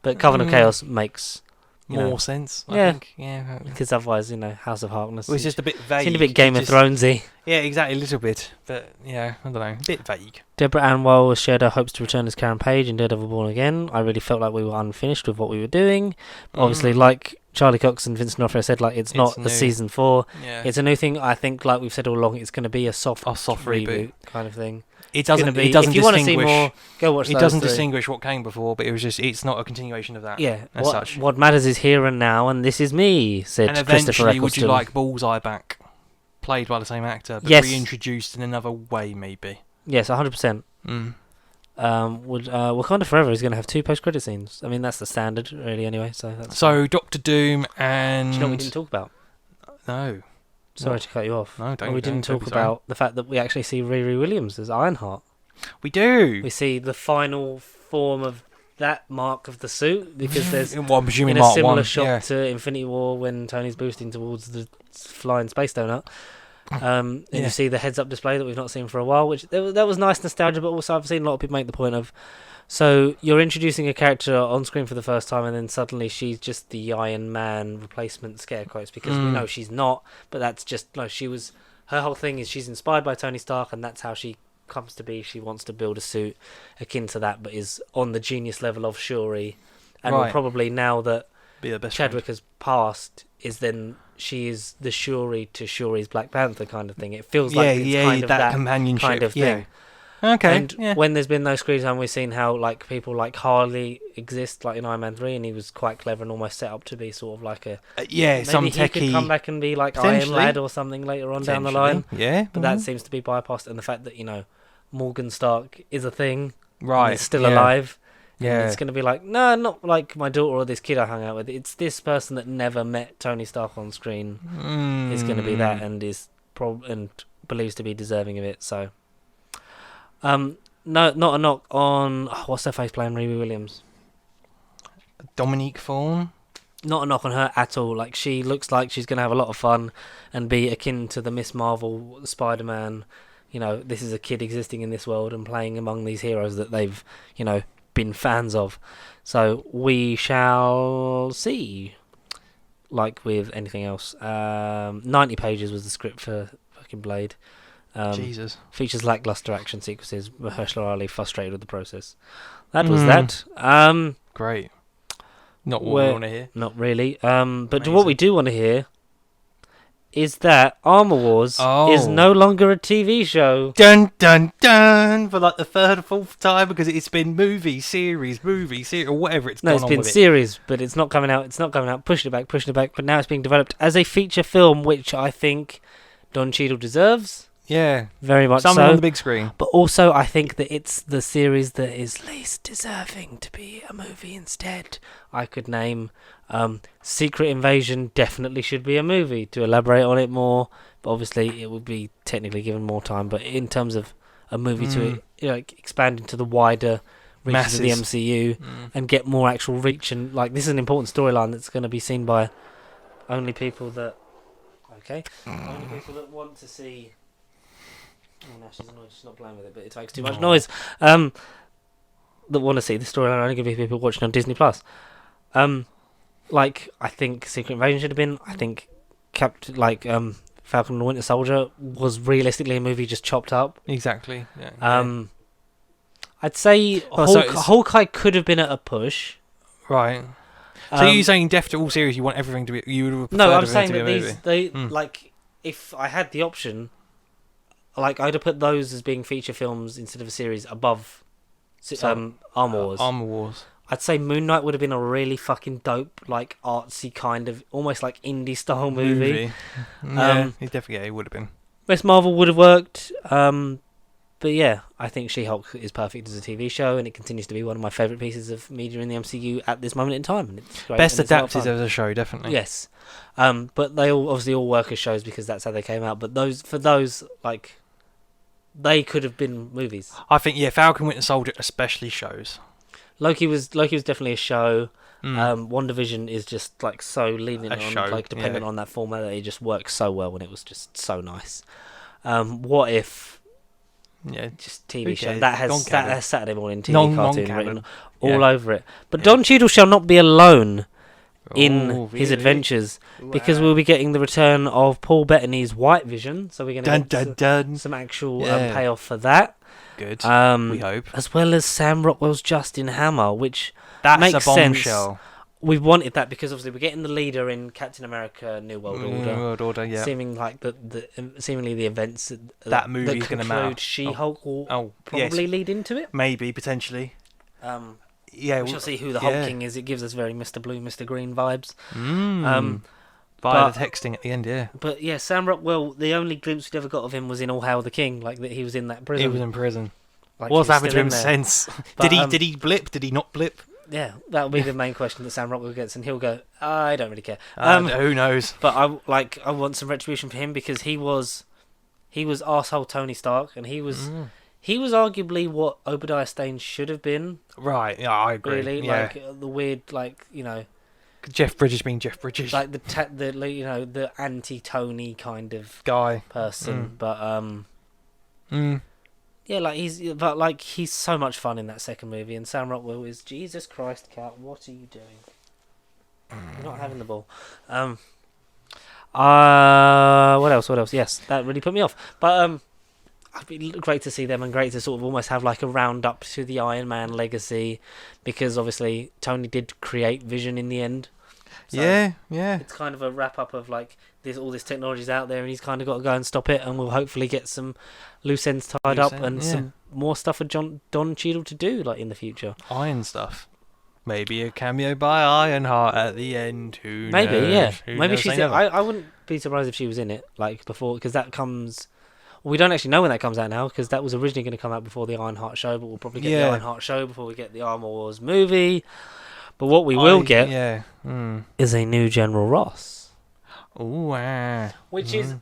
Speaker 2: But Coven of Chaos makes
Speaker 1: more sense, I think. Yeah,
Speaker 2: because otherwise, House of Harkness.
Speaker 1: Well, it's just a bit vague.
Speaker 2: Seemed a bit Game of Thronesy.
Speaker 1: Yeah, exactly, a little bit. But yeah, I don't know, a bit vague.
Speaker 2: Deborah Ann Wells shared her hopes to return as Karen Page in Daredevil Born Again. I really felt like we were unfinished with what we were doing. But obviously, like Charlie Cox and Vincent D'Onofrio said, like it's not a season 4. Yeah. It's a new thing. I think, like we've said all along, it's going to be a soft reboot kind of thing.
Speaker 1: It doesn't.
Speaker 2: If you want to see more, go watch.
Speaker 1: It doesn't distinguish what came before, but it's not a continuation of that.
Speaker 2: Yeah. What matters is here and now, and this is me," said Christopher Eccleston.
Speaker 1: And eventually, would you like Bullseye back, played by the same actor, but reintroduced in another way, maybe?
Speaker 2: Yes, 100%. Wakanda Forever is going to have 2 post-credit scenes. I mean, that's the standard, really. Anyway, so Doctor Doom and. Do you know what we didn't talk about?
Speaker 1: No.
Speaker 2: Sorry to cut you off.
Speaker 1: No, don't.
Speaker 2: We didn't talk about the fact that we actually see Riri Williams as Ironheart.
Speaker 1: We do.
Speaker 2: We see the final form of that mark of the suit because there's in
Speaker 1: a similar
Speaker 2: shot to Infinity War when Tony's boosting towards the flying space donut. And you see the heads-up display that we've not seen for a while, which that was nice nostalgia, but also I've seen a lot of people make the point of. So you're introducing a character on screen for the first time, and then suddenly she's just the Iron Man replacement scare quotes because we know she's not. But that's just she was. Her whole thing is she's inspired by Tony Stark, and that's how she comes to be. She wants to build a suit akin to that, but is on the genius level of Shuri, and will probably now that Chadwick has passed, she is the Shuri to Shuri's Black Panther kind of thing. It feels like it's kind of that
Speaker 1: companionship
Speaker 2: kind of thing.
Speaker 1: Okay.
Speaker 2: And when there's been no screen time, we've seen how like people like Harley exist, like in Iron Man 3, and he was quite clever and almost set up to be sort of like a
Speaker 1: some
Speaker 2: techie. He could come back and be like Iron Lad or something later on down the line.
Speaker 1: Yeah,
Speaker 2: but that seems to be bypassed, and the fact that Morgan Stark is a thing,
Speaker 1: right?
Speaker 2: Is still alive.
Speaker 1: Yeah,
Speaker 2: it's going to be like not like my daughter or this kid I hung out with. It's this person that never met Tony Stark on screen is going to be that, and is and believes to be deserving of it. So. No, not a knock on what's her face playing Riri Williams.
Speaker 1: Dominique Thorne.
Speaker 2: Not a knock on her at all. Like she looks like she's gonna have a lot of fun and be akin to the Miss Marvel, Spider-Man. This is a kid existing in this world and playing among these heroes that they've been fans of. So we shall see. Like with anything else, 90 pages was the script for fucking Blade.
Speaker 1: Jesus.
Speaker 2: Features lackluster action sequences. Mahershala Ali frustrated with the process. That was that.
Speaker 1: Great. Not what we want to hear.
Speaker 2: Not really. But what we do want to hear is that Armor Wars is no longer a TV show.
Speaker 1: Dun dun dun! For like the 3rd or 4th time because it's been movie, series, or whatever it's gone on with it.
Speaker 2: No, it's been series, but it's not coming out. It's not coming out. Pushing it back. But now it's being developed as a feature film, which I think Don Cheadle deserves.
Speaker 1: Yeah,
Speaker 2: very much
Speaker 1: something on the big screen.
Speaker 2: But also, I think that it's the series that is least deserving to be a movie instead. I could name Secret Invasion definitely should be a movie. To elaborate on it more, but obviously it would be technically given more time. But in terms of a movie to expand into the wider reaches of the MCU and get more actual reach, and like this is an important storyline that's going to be seen by only people that want to see. Oh no, she's annoyed. She's not playing with it, but it makes too much noise. That want to see the storyline only going to be people watching on Disney Plus. Like I think Secret Invasion should have been. I think Falcon and the Winter Soldier was realistically a movie just chopped up.
Speaker 1: Exactly. Yeah.
Speaker 2: I'd say Hawkeye could have been at a push.
Speaker 1: Right. So you're saying definitely all series you want everything to be... You would have preferred
Speaker 2: I'm saying
Speaker 1: to
Speaker 2: that they like, if I had the option, like, I'd have put those as being feature films instead of a series above Armor Wars.
Speaker 1: Armor Wars.
Speaker 2: I'd say Moon Knight would have been a really fucking dope, like, artsy kind of, almost like indie-style movie.
Speaker 1: Yeah, it would have been.
Speaker 2: Miss Marvel would have worked. But yeah, I think She-Hulk is perfect as a TV show, and it continues to be one of my favourite pieces of media in the MCU at this moment in time. And it's great.
Speaker 1: Best adapted as a show, definitely.
Speaker 2: Yes. But they obviously all work as shows because that's how they came out. But those, like, they could have been movies.
Speaker 1: I think, Falcon Winter Soldier especially shows.
Speaker 2: Loki was definitely a show. WandaVision is just like so leaning on show, like dependent on that format that it just works so well, and it was just so nice. What If? Yeah, just TV show that has Saturday morning TV cartoon written all over it. But Don Cheadle shall not be alone in his adventures because we'll be getting the return of Paul Bettany's White Vision, so we're going to get some actual payoff for that.
Speaker 1: Good. We hope.
Speaker 2: As well as Sam Rockwell's Justin Hammer, which
Speaker 1: that's
Speaker 2: makes
Speaker 1: a bombshell.
Speaker 2: Sense. We wanted that because obviously we're getting the leader in Captain America: New World Order.
Speaker 1: New World Order, yeah.
Speaker 2: Seeming like seemingly the events
Speaker 1: that movie is going to matter.
Speaker 2: She-Hulk will probably lead into it.
Speaker 1: Maybe potentially.
Speaker 2: We shall see who the Hulk King is. It gives us very Mr. Blue, Mr. Green vibes.
Speaker 1: By the texting at the end, yeah.
Speaker 2: But yeah, Sam Rockwell. The only glimpse we'd ever got of him was in All Hail the King, like that he was in that prison.
Speaker 1: He was in prison. Like, what's happened to him since? But, did he blip? Did he not blip?
Speaker 2: Yeah, that'll be the main question that Sam Rockwell gets, and he'll go, I don't really care.
Speaker 1: Who knows?
Speaker 2: But I want some retribution for him because he was arsehole Tony Stark, and he was arguably what Obadiah Stane should have been.
Speaker 1: Right, yeah, I agree.
Speaker 2: Really, like the weird, like, you know,
Speaker 1: Jeff Bridges being Jeff Bridges,
Speaker 2: like the anti-Tony kind of
Speaker 1: guy
Speaker 2: person, but yeah, like he's so much fun in that second movie, and Sam Rockwell is Jesus Christ, Cat. What are you doing? You're not having the ball. What else? Yes, that really put me off. But it'd be great to see them, and great to sort of almost have like a roundup to the Iron Man legacy, because obviously Tony did create Vision in the end. So
Speaker 1: yeah.
Speaker 2: It's kind of a wrap up of like all this technology's out there, and he's kind of got to go and stop it, and we'll hopefully get some loose ends tied up and some more stuff for Don Cheadle to do like in the future.
Speaker 1: Iron stuff. Maybe a cameo by Ironheart at the end. Who
Speaker 2: Maybe,
Speaker 1: knows?
Speaker 2: yeah.
Speaker 1: Who
Speaker 2: Maybe
Speaker 1: knows?
Speaker 2: she's. I wouldn't be surprised if she was in it like before, because that comes. Well, we don't actually know when that comes out now, because that was originally going to come out before the Ironheart show, but we'll probably get the Ironheart show before we get the Armor Wars movie. But what we will get is a new General Ross.
Speaker 1: Ooh,
Speaker 2: which is...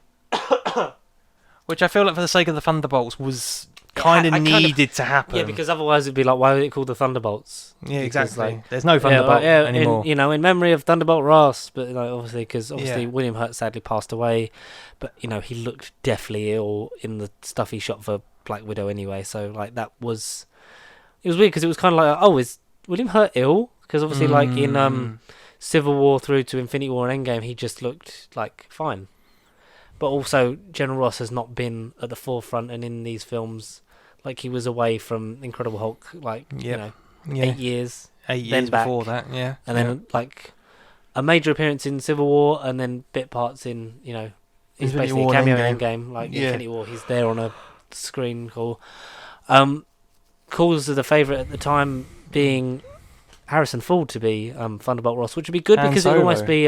Speaker 1: which I feel like for the sake of the Thunderbolts was kind of needed to happen.
Speaker 2: Yeah, because otherwise it'd be like, why would it called the Thunderbolts?
Speaker 1: Yeah, exactly. Like, there's no Thunderbolt anymore.
Speaker 2: In memory of Thunderbolt Ross, but like, obviously William Hurt sadly passed away, but he looked deathly ill in the stuff he shot for Black Widow anyway. So like it was weird because it was kind of like, is William Hurt ill? Because obviously like in Civil War through to Infinity War and Endgame, he just looked like fine. But also, General Ross has not been at the forefront, and in these films, like he was away from Incredible Hulk, 8 years.
Speaker 1: 8 years before that, yeah.
Speaker 2: And then like a major appearance in Civil War, and then bit parts in, he's basically a cameo in Endgame. Like Infinity War, he's there on a screen call. Calls of the favourite at the time being Harrison Ford to be Thunderbolt Ross, which would be good because it would almost be,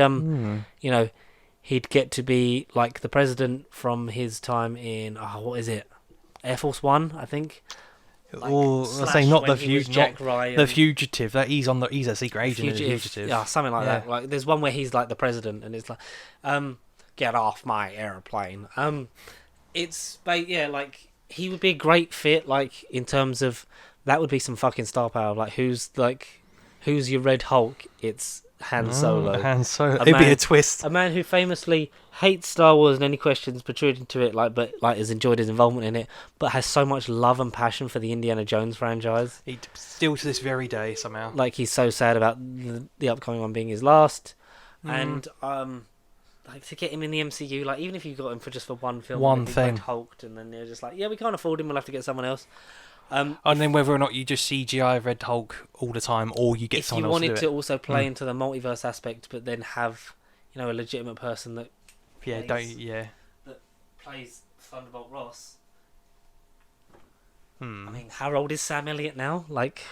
Speaker 2: he'd get to be like the president from his time in what is it, Air Force One, I think.
Speaker 1: Let's say not the fugitive. That he's a secret agent. Fugitive.
Speaker 2: Yeah, something like that. Like there's one where he's like the president, and it's like, get off my airplane. It's like he would be a great fit. Like in terms of that would be some fucking star power. Like who's your Red Hulk? It's Han Solo.
Speaker 1: Han Solo. It'd be a twist.
Speaker 2: A man who famously hates Star Wars and any questions protruding to it, but has enjoyed his involvement in it, but has so much love and passion for the Indiana Jones franchise.
Speaker 1: He still to this very day somehow.
Speaker 2: Like he's so sad about the upcoming one being his last, and like to get him in the MCU, like even if you got him for one film,
Speaker 1: one thing,
Speaker 2: hulked, and then they're just like, yeah, we can't afford him, we'll have to get someone else.
Speaker 1: And then whether or not you just CGI Red Hulk all the time, or you get someone else to do it.
Speaker 2: If you wanted to also play into the multiverse aspect, but then have a legitimate person that that plays Thunderbolt Ross. I mean, how old is Sam Elliott now? Like,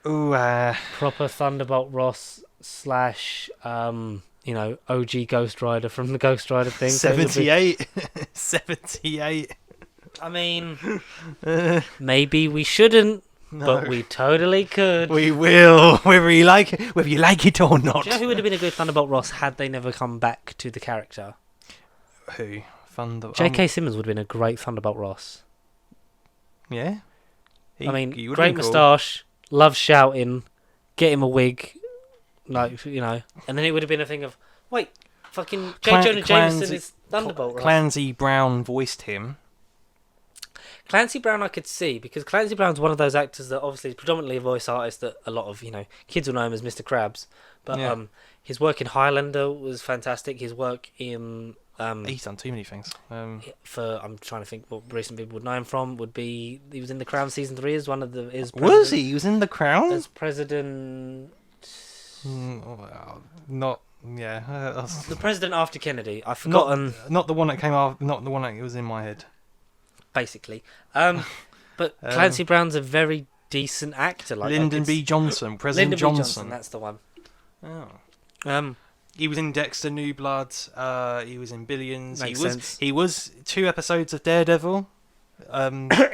Speaker 2: proper Thunderbolt Ross / OG Ghost Rider from the Ghost Rider thing.
Speaker 1: 78. 78.
Speaker 2: I mean, maybe we shouldn't, but we totally could.
Speaker 1: We will, whether you like it or not.
Speaker 2: Do you know who would have been a good Thunderbolt Ross had they never come back to the character?
Speaker 1: Who?
Speaker 2: J.K. Simmons would have been a great Thunderbolt Ross.
Speaker 1: Yeah?
Speaker 2: Great moustache, loves shouting, get him a wig, and then it would have been a thing of, wait, fucking J. Jonah Jameson is Thunderbolt Ross.
Speaker 1: Clancy Brown voiced him.
Speaker 2: Clancy Brown I could see, because Clancy Brown's one of those actors that obviously is predominantly a voice artist that a lot of, kids will know him as Mr. Krabs. But his work in Highlander was fantastic. His work in...
Speaker 1: he's done too many things.
Speaker 2: I'm trying to think what recent people would know him from. Would be... He was in The Crown Season 3 as one of the...
Speaker 1: Was he? He was in The Crown?
Speaker 2: As President...
Speaker 1: Not... Yeah.
Speaker 2: The President after Kennedy. I've forgotten...
Speaker 1: Not the one that came out... Not the one that was in my head.
Speaker 2: Basically. But Clancy Brown's a very decent actor.
Speaker 1: Lyndon B. Johnson. President
Speaker 2: Lyndon
Speaker 1: Johnson.
Speaker 2: B. Johnson, that's the one.
Speaker 1: Oh. He was in Dexter, New Blood. He was in Billions.
Speaker 2: Makes sense.
Speaker 1: He was 2 episodes of Daredevil.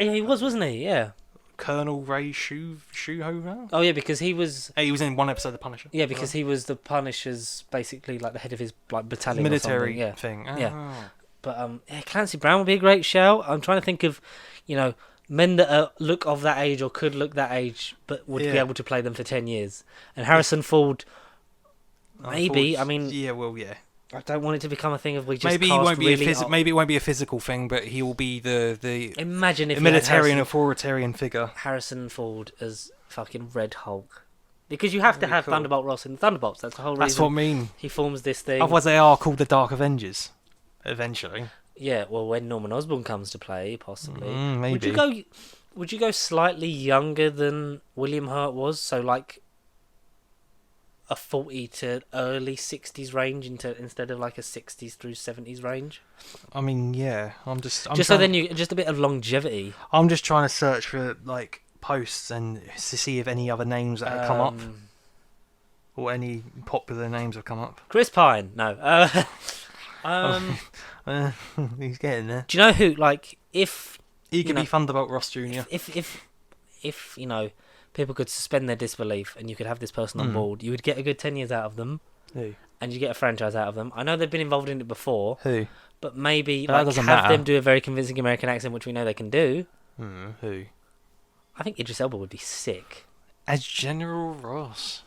Speaker 2: He was, wasn't he? Yeah.
Speaker 1: Colonel Ray Shuhover?
Speaker 2: Oh, yeah, because he was...
Speaker 1: He was in 1 episode of The Punisher.
Speaker 2: Yeah, because he was the Punisher's, basically, like, the head of his battalion
Speaker 1: military
Speaker 2: or something.
Speaker 1: thing. Oh.
Speaker 2: Yeah. But Clancy Brown would be a great shout. I'm trying to think of, men that look of that age or could look that age, but would be able to play them for 10 years. And Harrison Ford, maybe. I mean,
Speaker 1: yeah, well, yeah.
Speaker 2: I don't want it to become a thing of we just
Speaker 1: maybe
Speaker 2: cast
Speaker 1: maybe it won't be a physical thing, but he will be the
Speaker 2: imagine if
Speaker 1: military and authoritarian figure.
Speaker 2: Harrison Ford as fucking Red Hulk. Because you have to have Thunderbolt Ross in Thunderbolts. That's the whole reason.
Speaker 1: That's what I mean.
Speaker 2: He forms this thing.
Speaker 1: Otherwise, they are called the Dark Avengers. Eventually.
Speaker 2: Yeah, well, when Norman Osborn comes to play, possibly.
Speaker 1: Maybe.
Speaker 2: Would you go slightly younger than William Hurt was? So, like, a 40 to early 60s range instead of, like, a 60s through 70s range?
Speaker 1: I mean, yeah.
Speaker 2: So then just a bit of longevity.
Speaker 1: I'm just trying to search for, like, posts and to see if any other names that have come up. Or any popular names have come up.
Speaker 2: Chris Pine. No.
Speaker 1: He's getting there.
Speaker 2: Do you know who? Like, if
Speaker 1: he could be Thunderbolt Ross Jr.
Speaker 2: If people could suspend their disbelief and you could have this person on board, you would get a good 10 years out of them.
Speaker 1: Who?
Speaker 2: And you get a franchise out of them. I know they've been involved in it before.
Speaker 1: Who?
Speaker 2: But maybe have them do a very convincing American accent, which we know they can do.
Speaker 1: Who?
Speaker 2: I think Idris Elba would be sick
Speaker 1: as General Ross.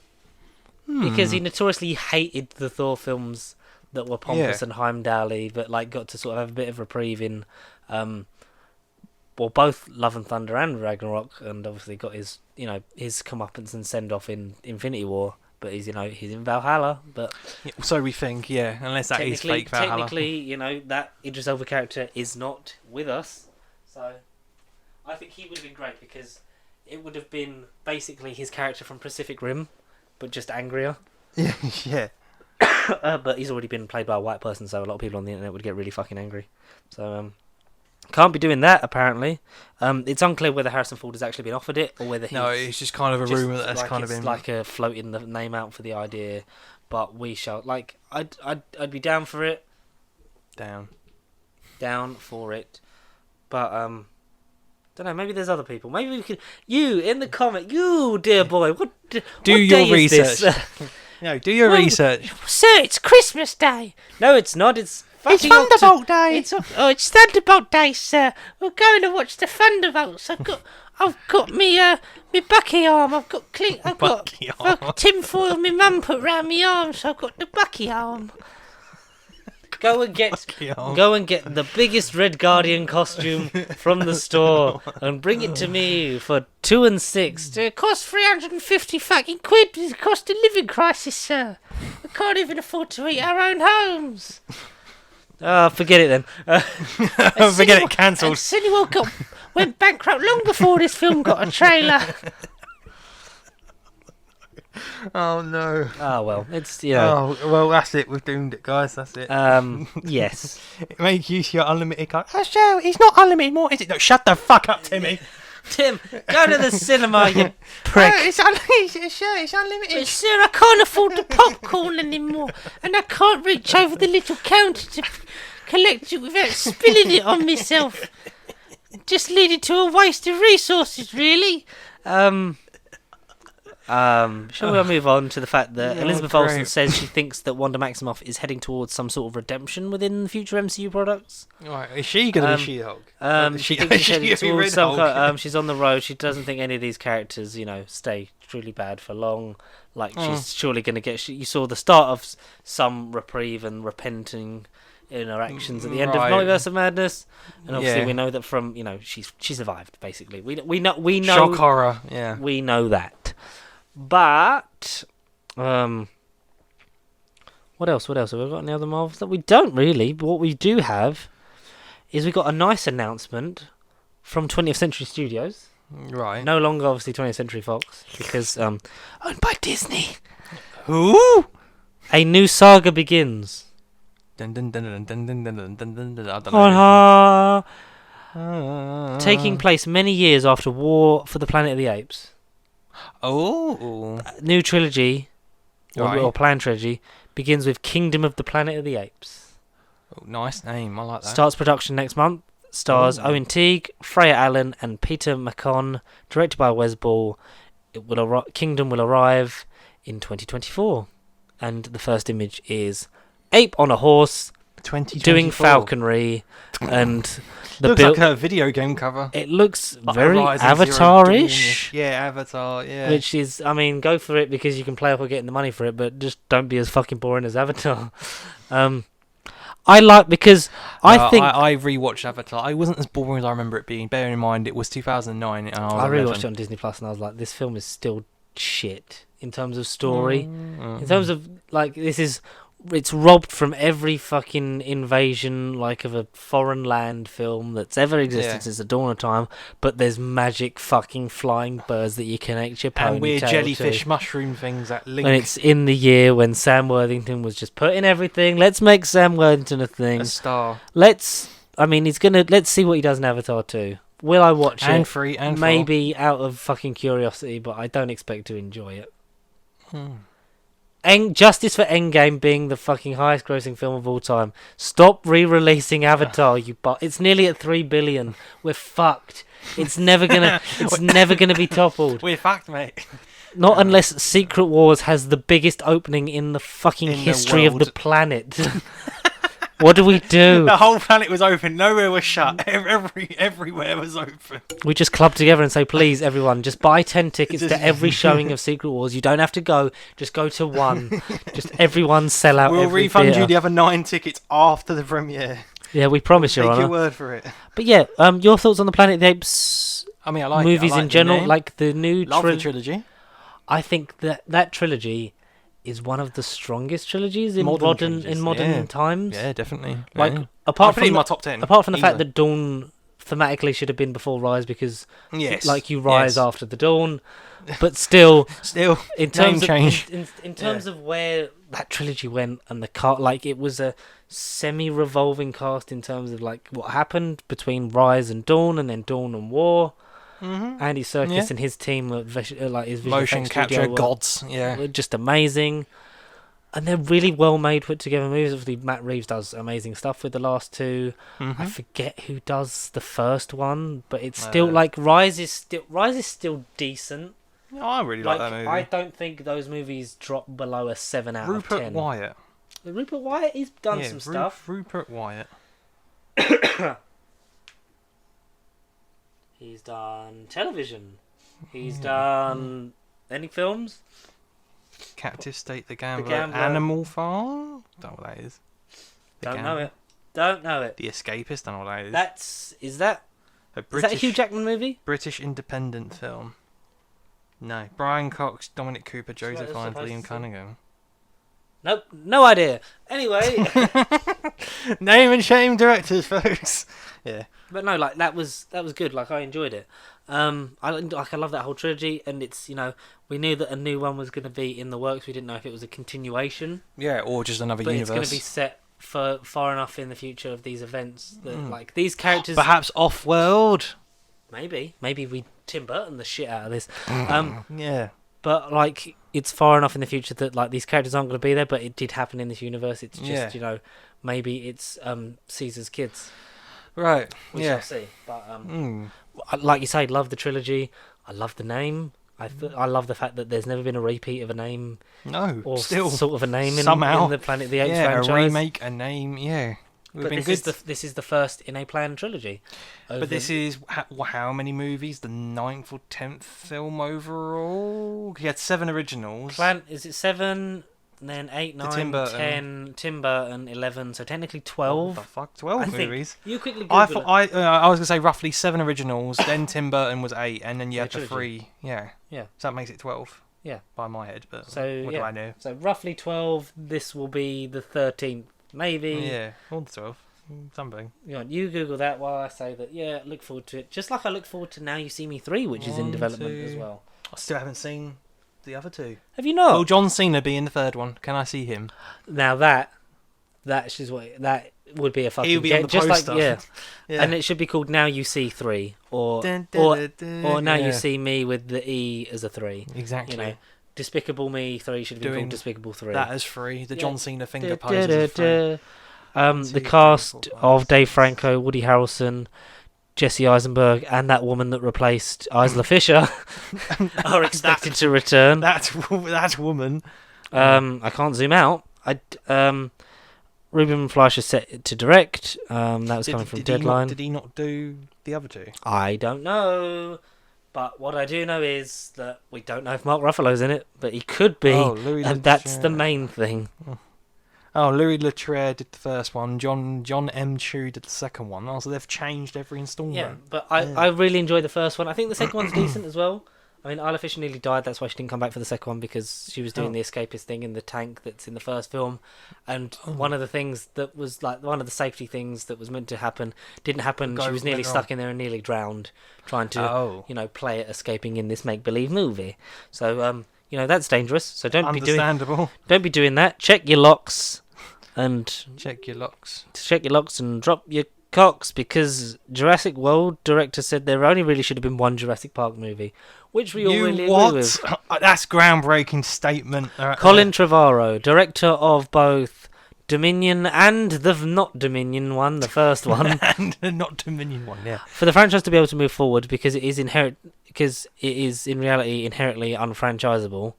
Speaker 2: Because he notoriously hated the Thor films that were pompous and Heimdall-y, but like got to sort of have a bit of reprieve in, both Love and Thunder and Ragnarok, and obviously got his comeuppance and send off in Infinity War. But he's in Valhalla. But
Speaker 1: so we think, unless that is fake Valhalla.
Speaker 2: Technically, that Idris Elba character is not with us, so I think he would have been great because it would have been basically his character from Pacific Rim, but just angrier.
Speaker 1: Yeah.
Speaker 2: But he's already been played by a white person, so a lot of people on the internet would get really fucking angry. So, can't be doing that, apparently. It's unclear whether Harrison Ford has actually been offered it, or whether
Speaker 1: No, it's just kind of a rumour that's kind of been...
Speaker 2: like a floating the name out for the idea, but we shall... Like, I'd be down for it.
Speaker 1: Down for it. But, don't know, maybe there's other people. Maybe we could... You, in the comment, you, dear boy, what do your
Speaker 2: day
Speaker 1: research.
Speaker 2: Is this?
Speaker 1: No, do your research.
Speaker 2: Sir, it's Christmas Day. No, it's not. It's
Speaker 1: Thunderbolt Day.
Speaker 2: It's Thunderbolt Day, sir. We're going to watch the Thunderbolts. I've got me Bucky arm. I've got tinfoil my mum put round my arm, so I've got the Bucky arm. Go and get the biggest Red Guardian costume from the store and bring it to me for $2 and $6. It costs 350 fucking quid. It's a cost of living crisis, sir. We can't even afford to eat our own homes. Forget it then.
Speaker 1: Forget it, cancelled.
Speaker 2: Cineworld went bankrupt long before this film got a trailer.
Speaker 1: Oh no.
Speaker 2: Oh well, it's
Speaker 1: Oh well, that's it. We've doomed it, guys. That's it.
Speaker 2: Yes.
Speaker 1: Make use of your unlimited card. Oh, sure, it's not unlimited more, is it? No, shut the fuck up, Timmy.
Speaker 2: Tim, go to the cinema, you prick.
Speaker 1: Oh, it's unlimited. Sure, it's unlimited.
Speaker 2: But sir, I can't afford the popcorn anymore, and I can't reach over the little counter to collect it without spilling it on myself. Just leading to a waste of resources, really. Shall we move on to the fact that Elizabeth Olsen says she thinks that Wanda Maximoff is heading towards some sort of redemption within the future MCU products?
Speaker 1: Right, is she going to be She-Hulk?
Speaker 2: She's on the road. She doesn't think any of these characters, stay truly bad for long. Like, she's surely going to get... You saw the start of some reprieve and repenting in her actions at the end of Multiverse of Madness, and obviously we know that from she survived. Basically, we know
Speaker 1: shock horror. Yeah,
Speaker 2: we know that. But what else? Have we got any other Marvels that we don't really? But what we do have is we got a nice announcement from 20th Century Studios.
Speaker 1: Right.
Speaker 2: No longer obviously 20th Century Fox because owned by Disney.
Speaker 1: Who? A
Speaker 2: new saga begins.
Speaker 1: I don't know.
Speaker 2: Taking place many years after War for the Planet of the Apes.
Speaker 1: Oh.
Speaker 2: New trilogy, or planned trilogy, begins with Kingdom of the Planet of the Apes.
Speaker 1: Oh, nice name, I like that.
Speaker 2: Starts production next month. Stars Owen Teague, Freya Allen, and Peter McCon. Directed by Wes Ball. Kingdom will arrive in 2024. And the first image is ape on a horse doing falconry, and
Speaker 1: looks like a video game cover.
Speaker 2: It looks like very Avatar-ish.
Speaker 1: Yeah, Avatar. Yeah,
Speaker 2: which is, go for it because you can play off of getting the money for it, but just don't be as fucking boring as Avatar. I
Speaker 1: rewatched Avatar. I wasn't as boring as I remember it being. Bearing in mind it was 2009. And I
Speaker 2: rewatched it on Disney Plus, and I was like, this film is still shit in terms of story. In terms of it's robbed from every fucking invasion, of a foreign land film that's ever existed since the dawn of time. But there's magic fucking flying birds that you connect your ponytail
Speaker 1: and weird jellyfish mushroom things that link.
Speaker 2: And it's in the year when Sam Worthington was just putting everything. Let's make Sam Worthington a thing,
Speaker 1: a star.
Speaker 2: Let's see what he does in Avatar 2. Will I watch it?
Speaker 1: And
Speaker 2: maybe out of fucking curiosity, but I don't expect to enjoy it. Justice for Endgame being the fucking highest grossing film of all time. Stop re-releasing Avatar, it's nearly at 3 billion. We're fucked. It's never gonna be toppled.
Speaker 1: We're fucked, mate.
Speaker 2: Not unless Secret Wars has the biggest opening in the fucking history of the planet. What do we do?
Speaker 1: The whole planet was open. Nowhere was shut. Everywhere was open.
Speaker 2: We just club together and say, please, everyone, just buy 10 tickets to every showing of Secret Wars. You don't have to go. Just go to one. Just everyone sell out.
Speaker 1: We'll refund you the other 9 tickets after the premiere.
Speaker 2: Yeah, we promise, Your Honour.
Speaker 1: Take your word for it.
Speaker 2: But yeah, your thoughts on the Planet of the Apes?
Speaker 1: I like
Speaker 2: movies in general, like the new
Speaker 1: trilogy.
Speaker 2: I think that trilogy is one of the strongest trilogies in modern times.
Speaker 1: Yeah, definitely.
Speaker 2: Apart from
Speaker 1: my top 10.
Speaker 2: Apart from the fact that Dawn thematically should have been before Rise because you rise after the dawn, but still in terms of where that trilogy went and the it was a semi-revolving cast in terms of what happened between Rise and Dawn and then Dawn and War. Andy Serkis and his team his
Speaker 1: motion capture gods,
Speaker 2: just amazing, and they're really well made, put together movies. Obviously Matt Reeves does amazing stuff with the last two. I forget who does the first one, but it's still Rise is still decent.
Speaker 1: Oh, I really like that movie.
Speaker 2: I don't think those movies drop below a 7 out of 10.
Speaker 1: Rupert Wyatt.
Speaker 2: Rupert Wyatt, he's done some stuff.
Speaker 1: Rupert Wyatt.
Speaker 2: He's done television. He's done any films?
Speaker 1: Captive State, The Gambler, Animal Farm. Don't know what that is.
Speaker 2: Don't know it.
Speaker 1: The Escapist. Don't know what that is.
Speaker 2: Is that a Hugh Jackman movie?
Speaker 1: British independent film. No. Brian Cox, Dominic Cooper, Joseph Fiennes, Liam Cunningham.
Speaker 2: Nope, no idea. Anyway,
Speaker 1: name and shame directors, folks. Yeah,
Speaker 2: but no, like that was good. Like I enjoyed it. I love that whole trilogy, and it's we knew that a new one was going to be in the works. We didn't know if it was a continuation.
Speaker 1: Yeah, or just another universe.
Speaker 2: But it's going to be set for far enough in the future of these events that like these characters,
Speaker 1: perhaps off-world.
Speaker 2: Maybe we Tim Burton the shit out of this.
Speaker 1: Yeah.
Speaker 2: But like it's far enough in the future that like these characters aren't going to be there, but it did happen in this universe. It's just maybe it's Caesar's kids,
Speaker 1: right?
Speaker 2: We shall see. But like you say, love the trilogy. I love the name. I love the fact that there's never been a repeat of a name.
Speaker 1: No,
Speaker 2: or
Speaker 1: still
Speaker 2: sort of a name in the Planet of the Apes franchise.
Speaker 1: A remake, a name. Yeah.
Speaker 2: But this is the first in a planned trilogy.
Speaker 1: But this is how many movies? The 9th or 10th film overall? He had 7 originals.
Speaker 2: Is it 7? Then 8, 9, 10. Tim Burton 11. So technically 12.
Speaker 1: What the fuck? 12 movies?
Speaker 2: You quickly Google
Speaker 1: I was gonna say roughly 7 originals. Then Tim Burton was 8, and then you had the 3. Yeah.
Speaker 2: Yeah.
Speaker 1: So that makes it 12.
Speaker 2: Yeah.
Speaker 1: By my head, but
Speaker 2: so,
Speaker 1: what do I know?
Speaker 2: So roughly 12. This will be the 13th. Maybe.
Speaker 1: Yeah, or the 12. Something.
Speaker 2: You Google that while I say that, look forward to it. Just like I look forward to Now You See Me 3, which is in development as well.
Speaker 1: I still haven't seen the other 2.
Speaker 2: Have you not?
Speaker 1: Will John Cena be in the 3rd one? Can I see him?
Speaker 2: Now that would be a fucking
Speaker 1: He'll be on the
Speaker 2: just
Speaker 1: poster.
Speaker 2: like yeah. And it should be called Now You See 3 or Now You See Me with the E as a 3.
Speaker 1: Exactly.
Speaker 2: Despicable Me 3 should be called Despicable 3.
Speaker 1: That is 3. The John Cena finger pose is 3.
Speaker 2: The cast of Dave Franco, Woody Harrelson, Jesse Eisenberg, and that woman that replaced Isla Fisher are expected to return.
Speaker 1: That woman.
Speaker 2: I can't zoom out. Ruben Fleischer set to direct. That was coming from Deadline.
Speaker 1: Did he not do the other 2?
Speaker 2: I don't know. But what I do know is that we don't know if Mark Ruffalo's in it, but he could be, and that's the main thing.
Speaker 1: Oh, Louis Leterrier did the first one. John M. Chu did the second one. Oh, so they've changed every installment.
Speaker 2: Yeah, but I really enjoyed the first one. I think the second one's decent as well. I mean, Isla Fisher nearly died. That's why she didn't come back for the second one, because she was doing the escapist thing in the tank that's in the first film. And one of the things that was like one of the safety things that was meant to happen didn't happen. She was nearly stuck in there and nearly drowned, trying to play it escaping in this make-believe movie. So that's dangerous. So don't be doing that. Check your locks. And
Speaker 1: check your locks
Speaker 2: and drop your cocks, because Jurassic World director said there only really should have been one Jurassic Park movie, which we all really agree with.
Speaker 1: That's groundbreaking statement.
Speaker 2: Colin Trevorrow, director of both Dominion and the not Dominion one, the first one,
Speaker 1: and the not Dominion one, yeah.
Speaker 2: For the franchise to be able to move forward, because it is in reality inherently unfranchisable.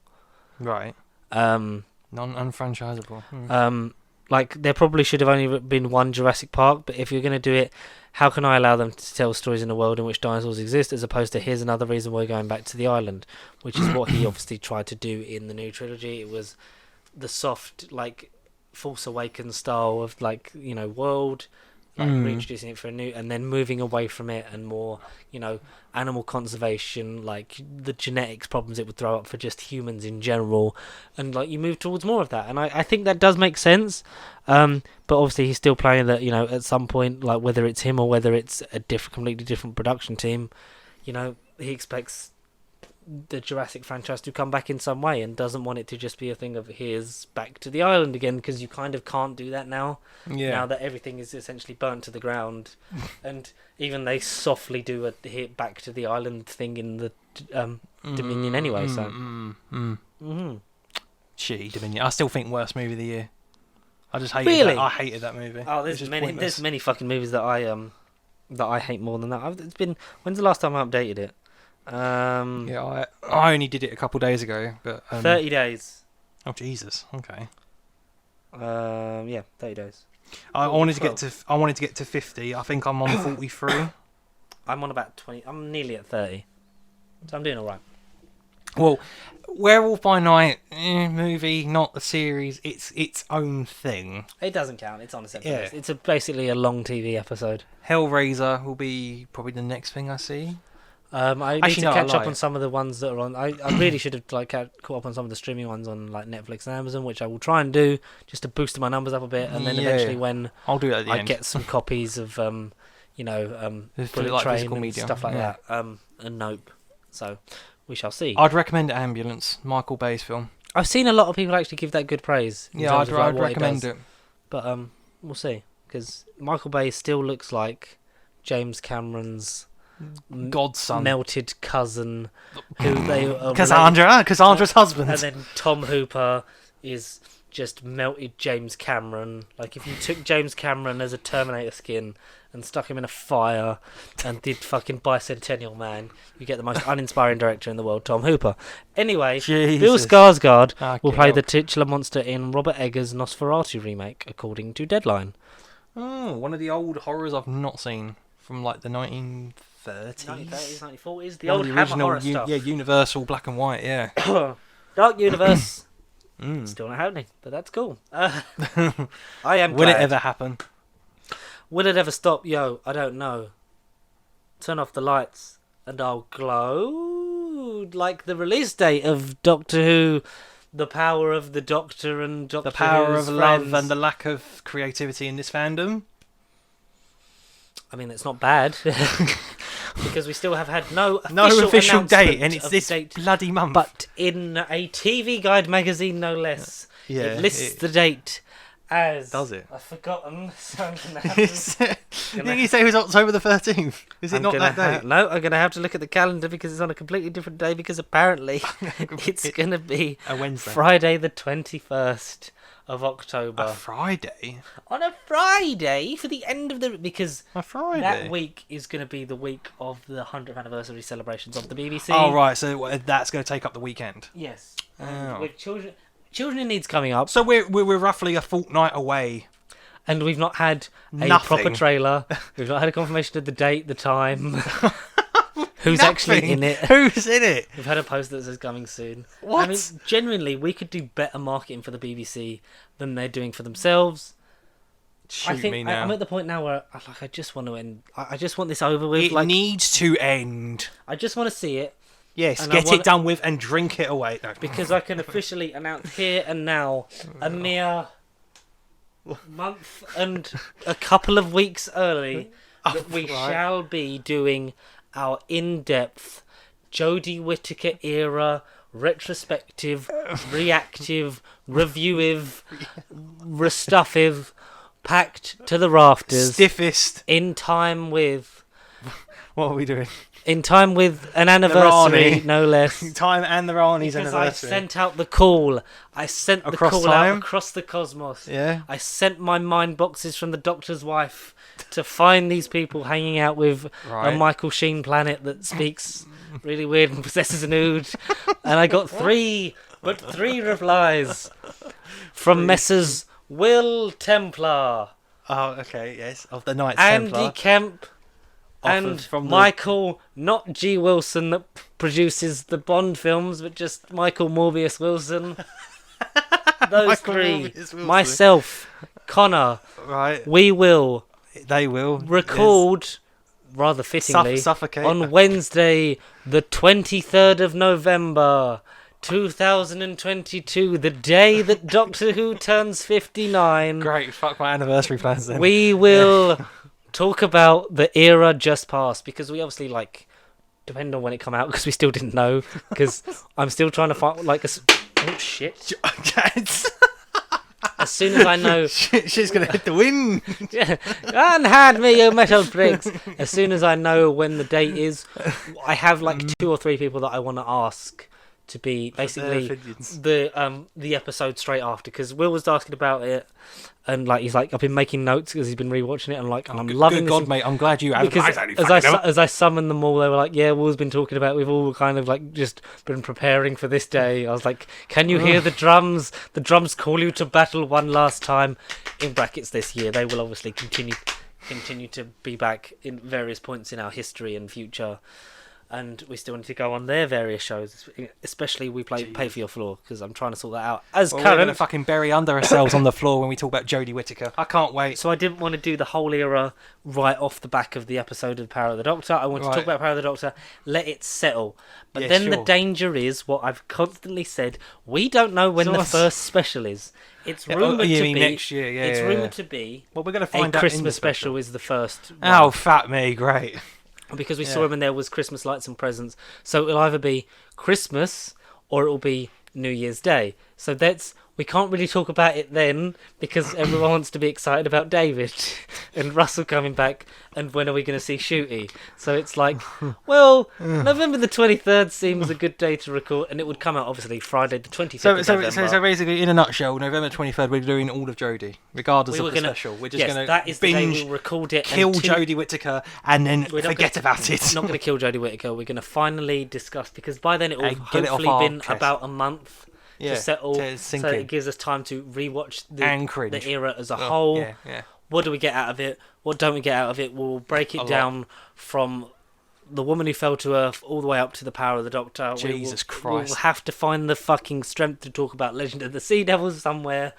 Speaker 1: Right. Non-unfranchisable.
Speaker 2: Like, there probably should have only been one Jurassic Park, but if you're going to do it, how can I allow them to tell stories in a world in which dinosaurs exist, as opposed to here's another reason we're going back to the island, which is what he obviously tried to do in the new trilogy. It was the soft, like, Force Awakens style of, like, world, like reintroducing it for a new, and then moving away from it and more, animal conservation, like the genetics problems it would throw up for just humans in general, and like you move towards more of that, and I think that does make sense. But obviously he's still playing that, at some point, like whether it's him or whether it's a completely different production team, he expects the Jurassic franchise to come back in some way, and doesn't want it to just be a thing of here's back to the island again, because you kind of can't do that now. Now that everything is essentially burnt to the ground, and even they softly do a hit back to the island thing in the Dominion anyway. So
Speaker 1: shitty Dominion. I still think worst movie of the year. I just hated
Speaker 2: really?
Speaker 1: that. I hated that movie.
Speaker 2: Oh, there's many fucking movies that I hate more than that. When's the last time I updated it?
Speaker 1: Yeah, I only did it a couple days ago, but
Speaker 2: 30 days.
Speaker 1: Oh Jesus! Okay.
Speaker 2: Yeah, 30 days.
Speaker 1: I wanted to get to 50. I think I'm on 43.
Speaker 2: I'm on about 20. I'm nearly at 30, so I'm doing all right.
Speaker 1: Well, Werewolf by Night movie, not the series. It's its own thing.
Speaker 2: It doesn't count. It's on a separate list. It's basically a long TV episode.
Speaker 1: Hellraiser will be probably the next thing I see.
Speaker 2: I need to catch up on some of the ones that are on. I really should have caught up on some of the streaming ones on like Netflix and Amazon, which I will try and do just to boost my numbers up a bit, and then eventually when
Speaker 1: I'll do it at the end.
Speaker 2: get some copies of Bullet
Speaker 1: like
Speaker 2: Train and
Speaker 1: media.
Speaker 2: stuff like that, and Nope. So we shall see.
Speaker 1: I'd recommend Ambulance, Michael Bay's film.
Speaker 2: I've seen a lot of people actually give that good praise.
Speaker 1: Yeah, I'd recommend it.
Speaker 2: But we'll see, because Michael Bay still looks like James Cameron's
Speaker 1: godson,
Speaker 2: melted cousin, who they are
Speaker 1: Cassandra's husband,
Speaker 2: and then Tom Hooper is just melted James Cameron. Like if you took James Cameron as a Terminator skin and stuck him in a fire and did fucking Bicentennial Man, you get the most uninspiring director in the world, Tom Hooper. Anyway,
Speaker 1: Jesus.
Speaker 2: Bill Skarsgård will play the titular monster in Robert Eggers' Nosferatu remake, according to Deadline.
Speaker 1: Oh, one of the old horrors I've not seen from like the 1930s,
Speaker 2: 1940s, the old original horror stuff.
Speaker 1: Yeah, Universal black and white. Yeah,
Speaker 2: Dark Universe. Still not happening, but that's cool. I am.
Speaker 1: Will it ever happen?
Speaker 2: Will it ever stop? Yo, I don't know. Turn off the lights and I'll glow like the release date of Doctor Who. The power of the Doctor and Doctor
Speaker 1: The power
Speaker 2: Who's
Speaker 1: of
Speaker 2: friends.
Speaker 1: love and the lack of creativity in this fandom.
Speaker 2: I mean, it's not bad because we still have had no
Speaker 1: official date, and it's this bloody month.
Speaker 2: But in a TV Guide magazine, no less, it lists the date as.
Speaker 1: Does it?
Speaker 2: I've forgotten. So I'm gonna have to.
Speaker 1: Didn't you say it was October the 13th? Is it not that day?
Speaker 2: No, I'm going to have to look at the calendar because it's on a completely different day. Because apparently it's going to be
Speaker 1: a Wednesday,
Speaker 2: Friday the 21st of October.
Speaker 1: A Friday?
Speaker 2: On a Friday for the end of the... Because
Speaker 1: a Friday?
Speaker 2: That week is going to be the week of the 100th anniversary celebrations of the BBC.
Speaker 1: Oh, right. So that's going to take up the weekend.
Speaker 2: Yes. With Children in Needs coming up.
Speaker 1: So we're roughly a fortnight away.
Speaker 2: And we've not had a proper trailer. We've not had a confirmation of the date, the time. Who's actually in it?
Speaker 1: Who's in it?
Speaker 2: We've had a post that says coming soon.
Speaker 1: What?
Speaker 2: I mean, genuinely, we could do better marketing for the BBC than they're doing for themselves.
Speaker 1: I'm
Speaker 2: at the point now where I just want to end. I just want this over with.
Speaker 1: It needs to end.
Speaker 2: I just want to see it.
Speaker 1: Yes, get it done with and drink it away. No.
Speaker 2: Because I can officially announce here and now, a mere month and a couple of weeks early, that we shall be doing our in-depth Jodie Whittaker era retrospective, reactive, reviewive, restuffive, packed to the rafters,
Speaker 1: stiffest,
Speaker 2: in time with.
Speaker 1: What are we doing?
Speaker 2: In time with an anniversary, no less.
Speaker 1: Time and the Rani's
Speaker 2: because
Speaker 1: anniversary.
Speaker 2: I sent out the call. I sent the call out across the cosmos.
Speaker 1: Yeah.
Speaker 2: I sent my mind boxes from the Doctor's wife to find these people hanging out with a Michael Sheen planet that speaks really weird and possesses an ood. And I got three replies from Messrs. Will Templar.
Speaker 1: Oh, okay, yes. Of the Knights Templar.
Speaker 2: Andy Kemp. And from Michael, not G. Wilson, that produces the Bond films, but just Michael Morbius Wilson. Those three. Myself, Connor.
Speaker 1: Right.
Speaker 2: We will.
Speaker 1: They will.
Speaker 2: Record, rather fittingly,
Speaker 1: suffocate.
Speaker 2: On Wednesday, the 23rd of November, 2022, the day that Doctor Who turns 59.
Speaker 1: Great. Fuck my anniversary plans then.
Speaker 2: We will... talk about the era just past, because we obviously depend on when it come out, because we still didn't know, because I'm still trying to find oh shit. As soon as I know
Speaker 1: she's gonna hit the wind.
Speaker 2: Yeah. Unhand me, you metal bricks. As soon as I know when the date is, I have 2 or 3 people that I want to ask to be basically the episode straight after, because Will was asking about it, and like he's like, I've been making notes because he's been rewatching it, and like, and I'm loving
Speaker 1: this. God, mate, I'm glad you have.
Speaker 2: Because as I summoned them all, they were like, yeah, Will's been talking about. We've all kind of like just been preparing for this day. I was like, can you hear the drums? The drums call you to battle one last time. In brackets this year, they will obviously continue to be back in various points in our history and future. And we still need to go on their various shows, especially we Pay For Your Floor, because I'm trying to sort that out. We're going to
Speaker 1: fucking bury under ourselves on the floor when we talk about Jodie Whittaker. I can't wait.
Speaker 2: So I didn't want to do the whole era right off the back of the episode of Power of the Doctor. I want to talk about Power of the Doctor, let it settle. But the danger is, what I've constantly said, we don't know when the first special is. It's rumoured to be
Speaker 1: next year. It's
Speaker 2: rumoured to be.
Speaker 1: Well, we're going to find out.
Speaker 2: Christmas special is the first.
Speaker 1: Oh, fat me, great.
Speaker 2: Because we saw him and there was Christmas lights and presents. So it'll either be Christmas or it'll be New Year's Day. So we can't really talk about it then because everyone wants to be excited about David and Russell coming back, and when are we going to see Shuri? So it's like, well, November the 23rd seems a good day to record, and it would come out obviously Friday the 25th of November.
Speaker 1: So basically, in a nutshell, November 23rd, we're doing all of Jodie, regardless of the special. We're just going to binge,
Speaker 2: we'll record it,
Speaker 1: kill Jodie Whittaker, and then forget about it.
Speaker 2: Not going to kill Jodie Whittaker. We're going to finally discuss, because by then it will hopefully been about a month to settle, so it gives us time to rewatch the era as a whole. What do we get out of it? What don't we get out of it? We'll break it down from The Woman Who Fell to Earth all the way up to The Power of the Doctor.
Speaker 1: Jesus Christ.
Speaker 2: We'll have to find the fucking strength to talk about Legend of the Sea Devils somewhere.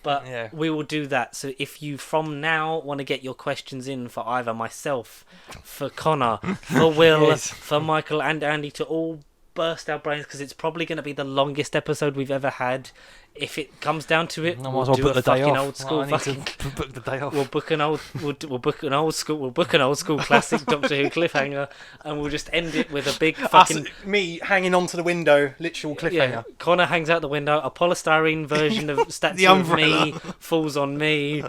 Speaker 2: But we will do that. So if you from now want to get your questions in for either myself, for Connor, for Will, for Michael and Andy, to all burst our brains, because it's probably going to be the longest episode we've ever had. If it comes down to it, we'll do a fucking old school.
Speaker 1: Book the day off.
Speaker 2: We'll book an old school classic Doctor Who cliffhanger, and we'll just end it with a big fucking
Speaker 1: me hanging onto the window, literal cliffhanger.
Speaker 2: Yeah, Connor hangs out the window. A polystyrene version of statue of me falls on me.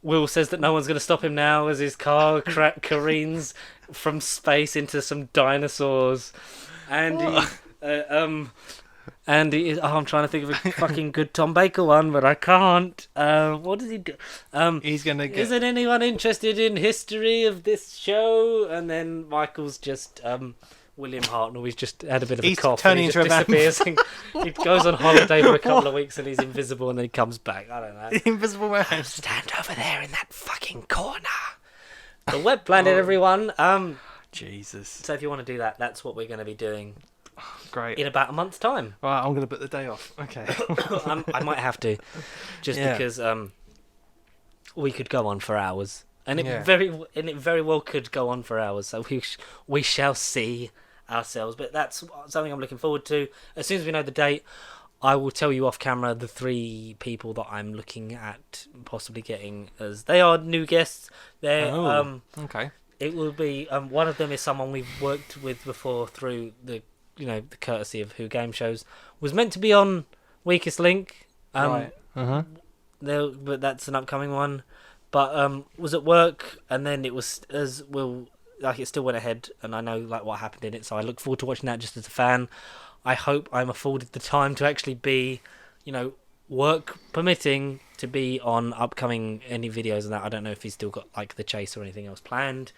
Speaker 2: Will says that no one's going to stop him now as his car careens from space into some dinosaurs. Andy is. I'm trying to think of a fucking good Tom Baker one, but I can't. What does he do?
Speaker 1: He's gonna get.
Speaker 2: Isn't anyone interested in history of this show? And then Michael's just William Hartnell. He's just had a bit of a cough.
Speaker 1: Turning
Speaker 2: and
Speaker 1: he just
Speaker 2: disappears. He goes on holiday for a couple of weeks and he's invisible, and then he comes back. I don't know.
Speaker 1: The Invisible Man.
Speaker 2: Stand over there in that fucking corner. The Web Planet, everyone.
Speaker 1: Jesus.
Speaker 2: So if you want to do that, that's what we're going to be doing.
Speaker 1: Great.
Speaker 2: In about a month's time.
Speaker 1: Right, I'm going to put the day off. Okay.
Speaker 2: I might have to, just because we could go on for hours, and it very well could go on for hours. So we shall see ourselves. But that's something I'm looking forward to. As soon as we know the date, I will tell you off camera the 3 people that I'm looking at possibly getting, as they are new guests. They're
Speaker 1: okay.
Speaker 2: It will be one of them is someone we've worked with before through the courtesy of Who Game Shows. Was meant to be on Weakest Link.
Speaker 1: Right.
Speaker 2: But that's an upcoming one. But was at work, and then it was it still went ahead, and I know what happened in it, so I look forward to watching that just as a fan. I hope I'm afforded the time to actually be, work permitting, to be on upcoming any videos and that. I don't know if he's still got the chase or anything else planned,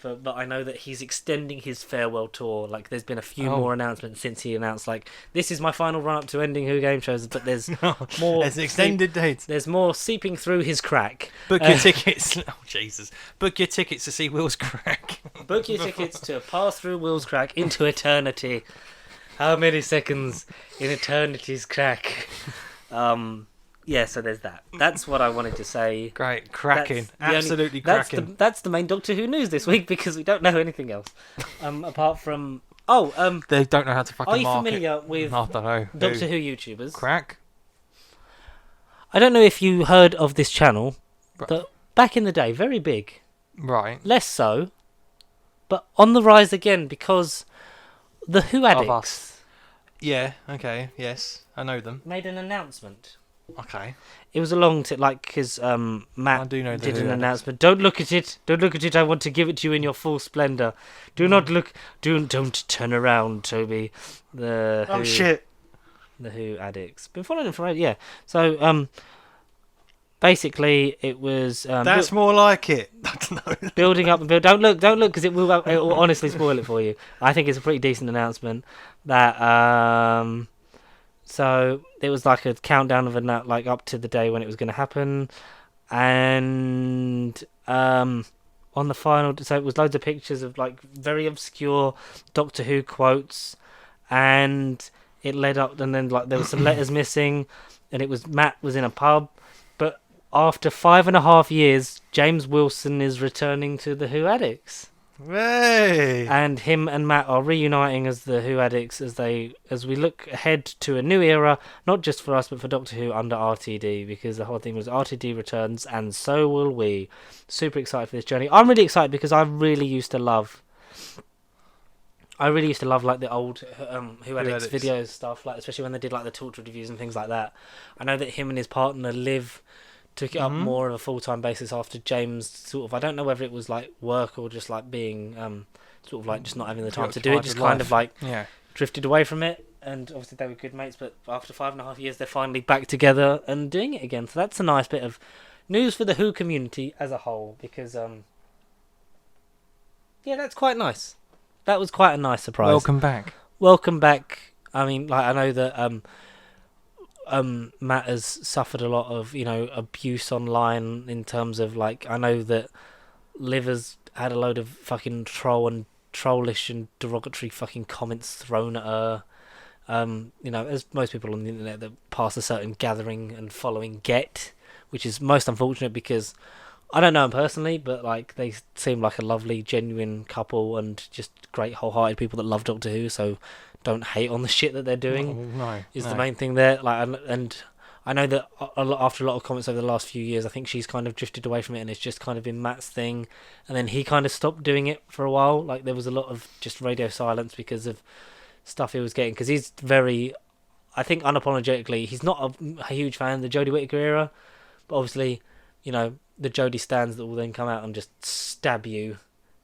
Speaker 2: but I know that he's extending his farewell tour. There's been a few more announcements since he announced this is my final run up to ending Who Game Shows, but there's more.
Speaker 1: There's extended dates.
Speaker 2: There's more seeping through his crack.
Speaker 1: Book your tickets. Oh Jesus! Book your tickets to see Will's crack.
Speaker 2: Book your tickets to pass through Will's crack into eternity. How many seconds in eternity's crack? So there's that. That's what I wanted to say.
Speaker 1: Great, cracking, absolutely cracking.
Speaker 2: That's the main Doctor Who news this week, because we don't know anything else, apart from
Speaker 1: they don't know how to fucking.
Speaker 2: Are you familiar with
Speaker 1: I don't know.
Speaker 2: Doctor Who YouTubers?
Speaker 1: Crack.
Speaker 2: I don't know if you heard of this channel, that back in the day, very big.
Speaker 1: Right.
Speaker 2: Less so, but on the rise again, because the Who Addicts.
Speaker 1: Yeah, okay, yes, I know them.
Speaker 2: Made an announcement.
Speaker 1: Okay.
Speaker 2: It was a long because Matt
Speaker 1: did
Speaker 2: an announcement. Don't look at it. Don't look at it. I want to give it to you in your full splendor. Do not look. Don't turn around, Toby.
Speaker 1: Shit.
Speaker 2: The Who addicts. Been following him for yeah. So basically it was.
Speaker 1: That's more like it.
Speaker 2: Building up and build. Don't look because it will honestly spoil it for you. I think it's a pretty decent announcement that So it was like a countdown of up to the day when it was going to happen, and on the final, so it was loads of pictures of very obscure Doctor Who quotes, and it led up, and then there was some letters missing, and it was Matt was in a pub, but after 5.5 years, James Wilson is returning to the Who Addicts.
Speaker 1: Hey.
Speaker 2: And him and Matt are reuniting as the Who Addicts as we look ahead to a new era, not just for us but for Doctor Who under RTD, because the whole thing was RTD returns and so will we. Super excited for this journey. I'm really excited because I really used to love the old Who Addicts videos stuff, especially when they did the Tortured reviews and things like that. I know that him and his partner Liv took it up more of a full-time basis after James sort of, I don't know whether it was work or just being just not having the time to do it, just kind of drifted away from it, and obviously they were good mates, but after 5.5 years they're finally back together and doing it again. So that's a nice bit of news for the Who community as a whole, because that's quite nice. That was quite a nice surprise. Welcome back. I mean, I know that Matt has suffered a lot of abuse online in terms of I know that Liv has had a load of fucking trollish and derogatory fucking comments thrown at her. As most people on the internet that pass a certain gathering and following get, which is most unfortunate because I don't know them personally, but they seem like a lovely, genuine couple and just great, wholehearted people that love Doctor Who. So don't hate on the shit that they're doing. The main thing there. And I know that after a lot of comments over the last few years, I think she's kind of drifted away from it, and it's just kind of been Matt's thing. And then he kind of stopped doing it for a while. There was a lot of just radio silence because of stuff he was getting. Because he's very, I think unapologetically, he's not a huge fan of the Jodie Whittaker era, but obviously, the Jodie stands that will then come out and just stab you.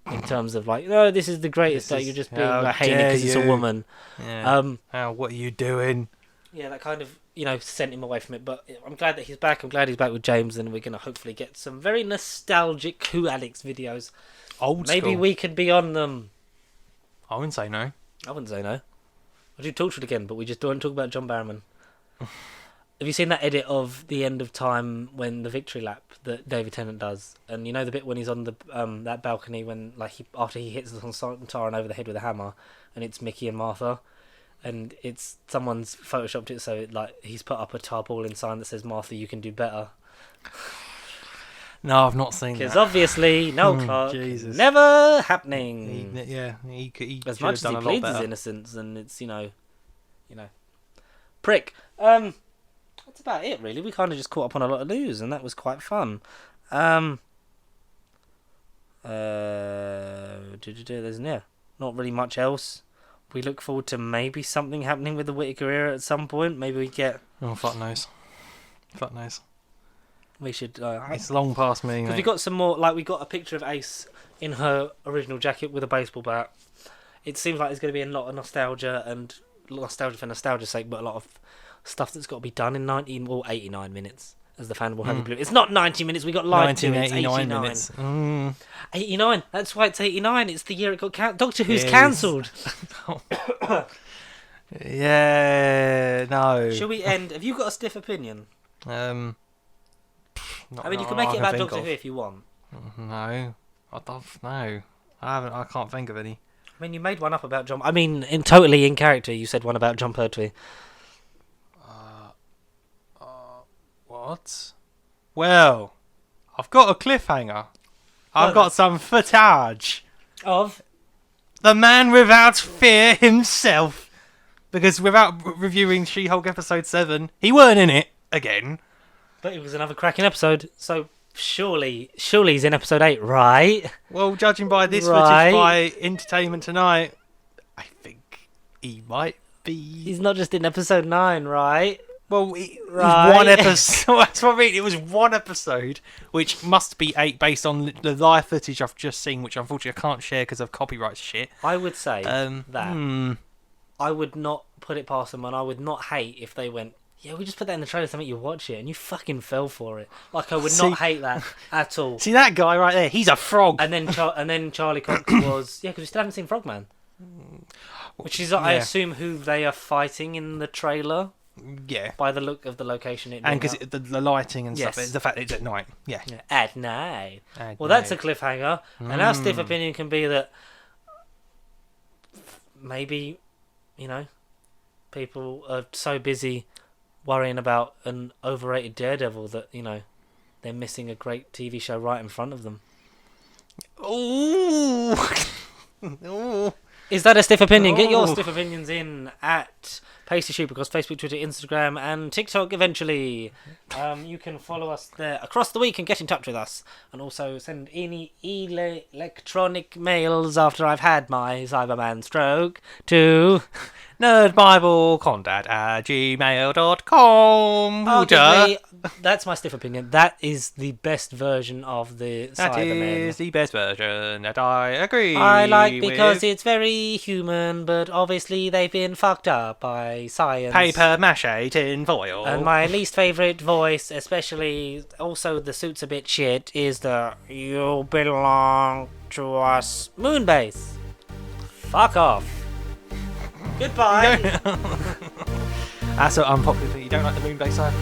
Speaker 2: In terms of no, this is the greatest. You're just being hating it because it's a woman.
Speaker 1: Yeah. What are you doing?
Speaker 2: Yeah, that kind of sent him away from it. But I'm glad that he's back. I'm glad he's back with James, and we're gonna hopefully get some very nostalgic Who Addicts videos.
Speaker 1: Old school.
Speaker 2: Maybe we could be on them.
Speaker 1: I wouldn't say no.
Speaker 2: I'll do Tortured again, but we just don't talk about John Barrowman. Have you seen that edit of the end of time when the victory lap that David Tennant does? And you know the bit when he's on the that balcony when after he hits the Sontaran over the head with a hammer, and it's Mickey and Martha, and it's someone's photoshopped it so he's put up a tarpaulin sign that says "Martha, you can do better."
Speaker 1: No, I've not seen that.
Speaker 2: Because obviously, Noel Clarke, never happening.
Speaker 1: He
Speaker 2: as much as he pleads his innocence, and it's prick. That's about it, really. We kind of just caught up on a lot of news, and that was quite fun. There's not really much else. We look forward to maybe something happening with the Whittaker era at some point. Maybe we get.
Speaker 1: Oh, fuck knows.
Speaker 2: We should.
Speaker 1: It's long past me.
Speaker 2: Because we got some more. We got a picture of Ace in her original jacket with a baseball bat. It seems like there's going to be a lot of nostalgia for nostalgia's sake, but a lot of stuff that's got to be done in 90 or 89 minutes, as the fan will have it blue. It's not 90 minutes, we got lied to, it's 89 minutes. 89, that's why it's 89, it's the year it got cancelled. Doctor Who's cancelled.
Speaker 1: Yeah, no.
Speaker 2: Shall we end? Have you got a stiff opinion?
Speaker 1: You
Speaker 2: can make it about Doctor Who if you want.
Speaker 1: No, I don't know. I can't think of any.
Speaker 2: I mean, you made one up about John. I mean, totally in character, you said one about John Pertwee.
Speaker 1: What? Well, I've got a cliffhanger. I've got some footage
Speaker 2: of
Speaker 1: the man without fear himself. Because without reviewing She-Hulk episode 7, he weren't in it again.
Speaker 2: But it was another cracking episode, so surely he's in episode 8, right?
Speaker 1: Well, judging by this footage by Entertainment Tonight, I think he might be.
Speaker 2: He's not just in episode 9, right?
Speaker 1: Well, it was one episode. That's what I mean. It was one episode, which must be 8 based on the live footage I've just seen, which unfortunately I can't share because of copyright shit.
Speaker 2: I would say that I would not put it past them, and I would not hate if they went, yeah, we just put that in the trailer to make you watch it, and you fucking fell for it. Like, I would not hate that at all.
Speaker 1: See that guy right there? He's a frog.
Speaker 2: And then Charlie Cox was... Yeah, because we still haven't seen Frogman. Which is, I assume, who they are fighting in the trailer.
Speaker 1: Yeah.
Speaker 2: By the look of the location.
Speaker 1: And because the lighting and stuff, the fact it's at night. Yeah.
Speaker 2: At night. That's a cliffhanger. And our stiff opinion can be that maybe, people are so busy worrying about an overrated Daredevil that, they're missing a great TV show right in front of them.
Speaker 1: Ooh.
Speaker 2: Ooh. Is that a stiff opinion? Get your stiff opinions in at Pasty Sheep across Facebook, Twitter, Instagram, and TikTok eventually. You can follow us there across the week and get in touch with us. And also send any electronic mails after I've had my Cyberman stroke to
Speaker 1: nerdbiblecontact@gmail.com.
Speaker 2: Arguably, that's my stiff opinion. That is the best version of the Cyberman.
Speaker 1: That is the best version, that I agree
Speaker 2: I like because it's very human, but obviously they've been fucked up by science.
Speaker 1: Paper mache tin foil.
Speaker 2: And my least favourite voice, especially also the suit's a bit shit, is the "You belong to us" Moonbase. Fuck off. Goodbye.
Speaker 1: That's an unpopular thing. You don't like the Moonbase either?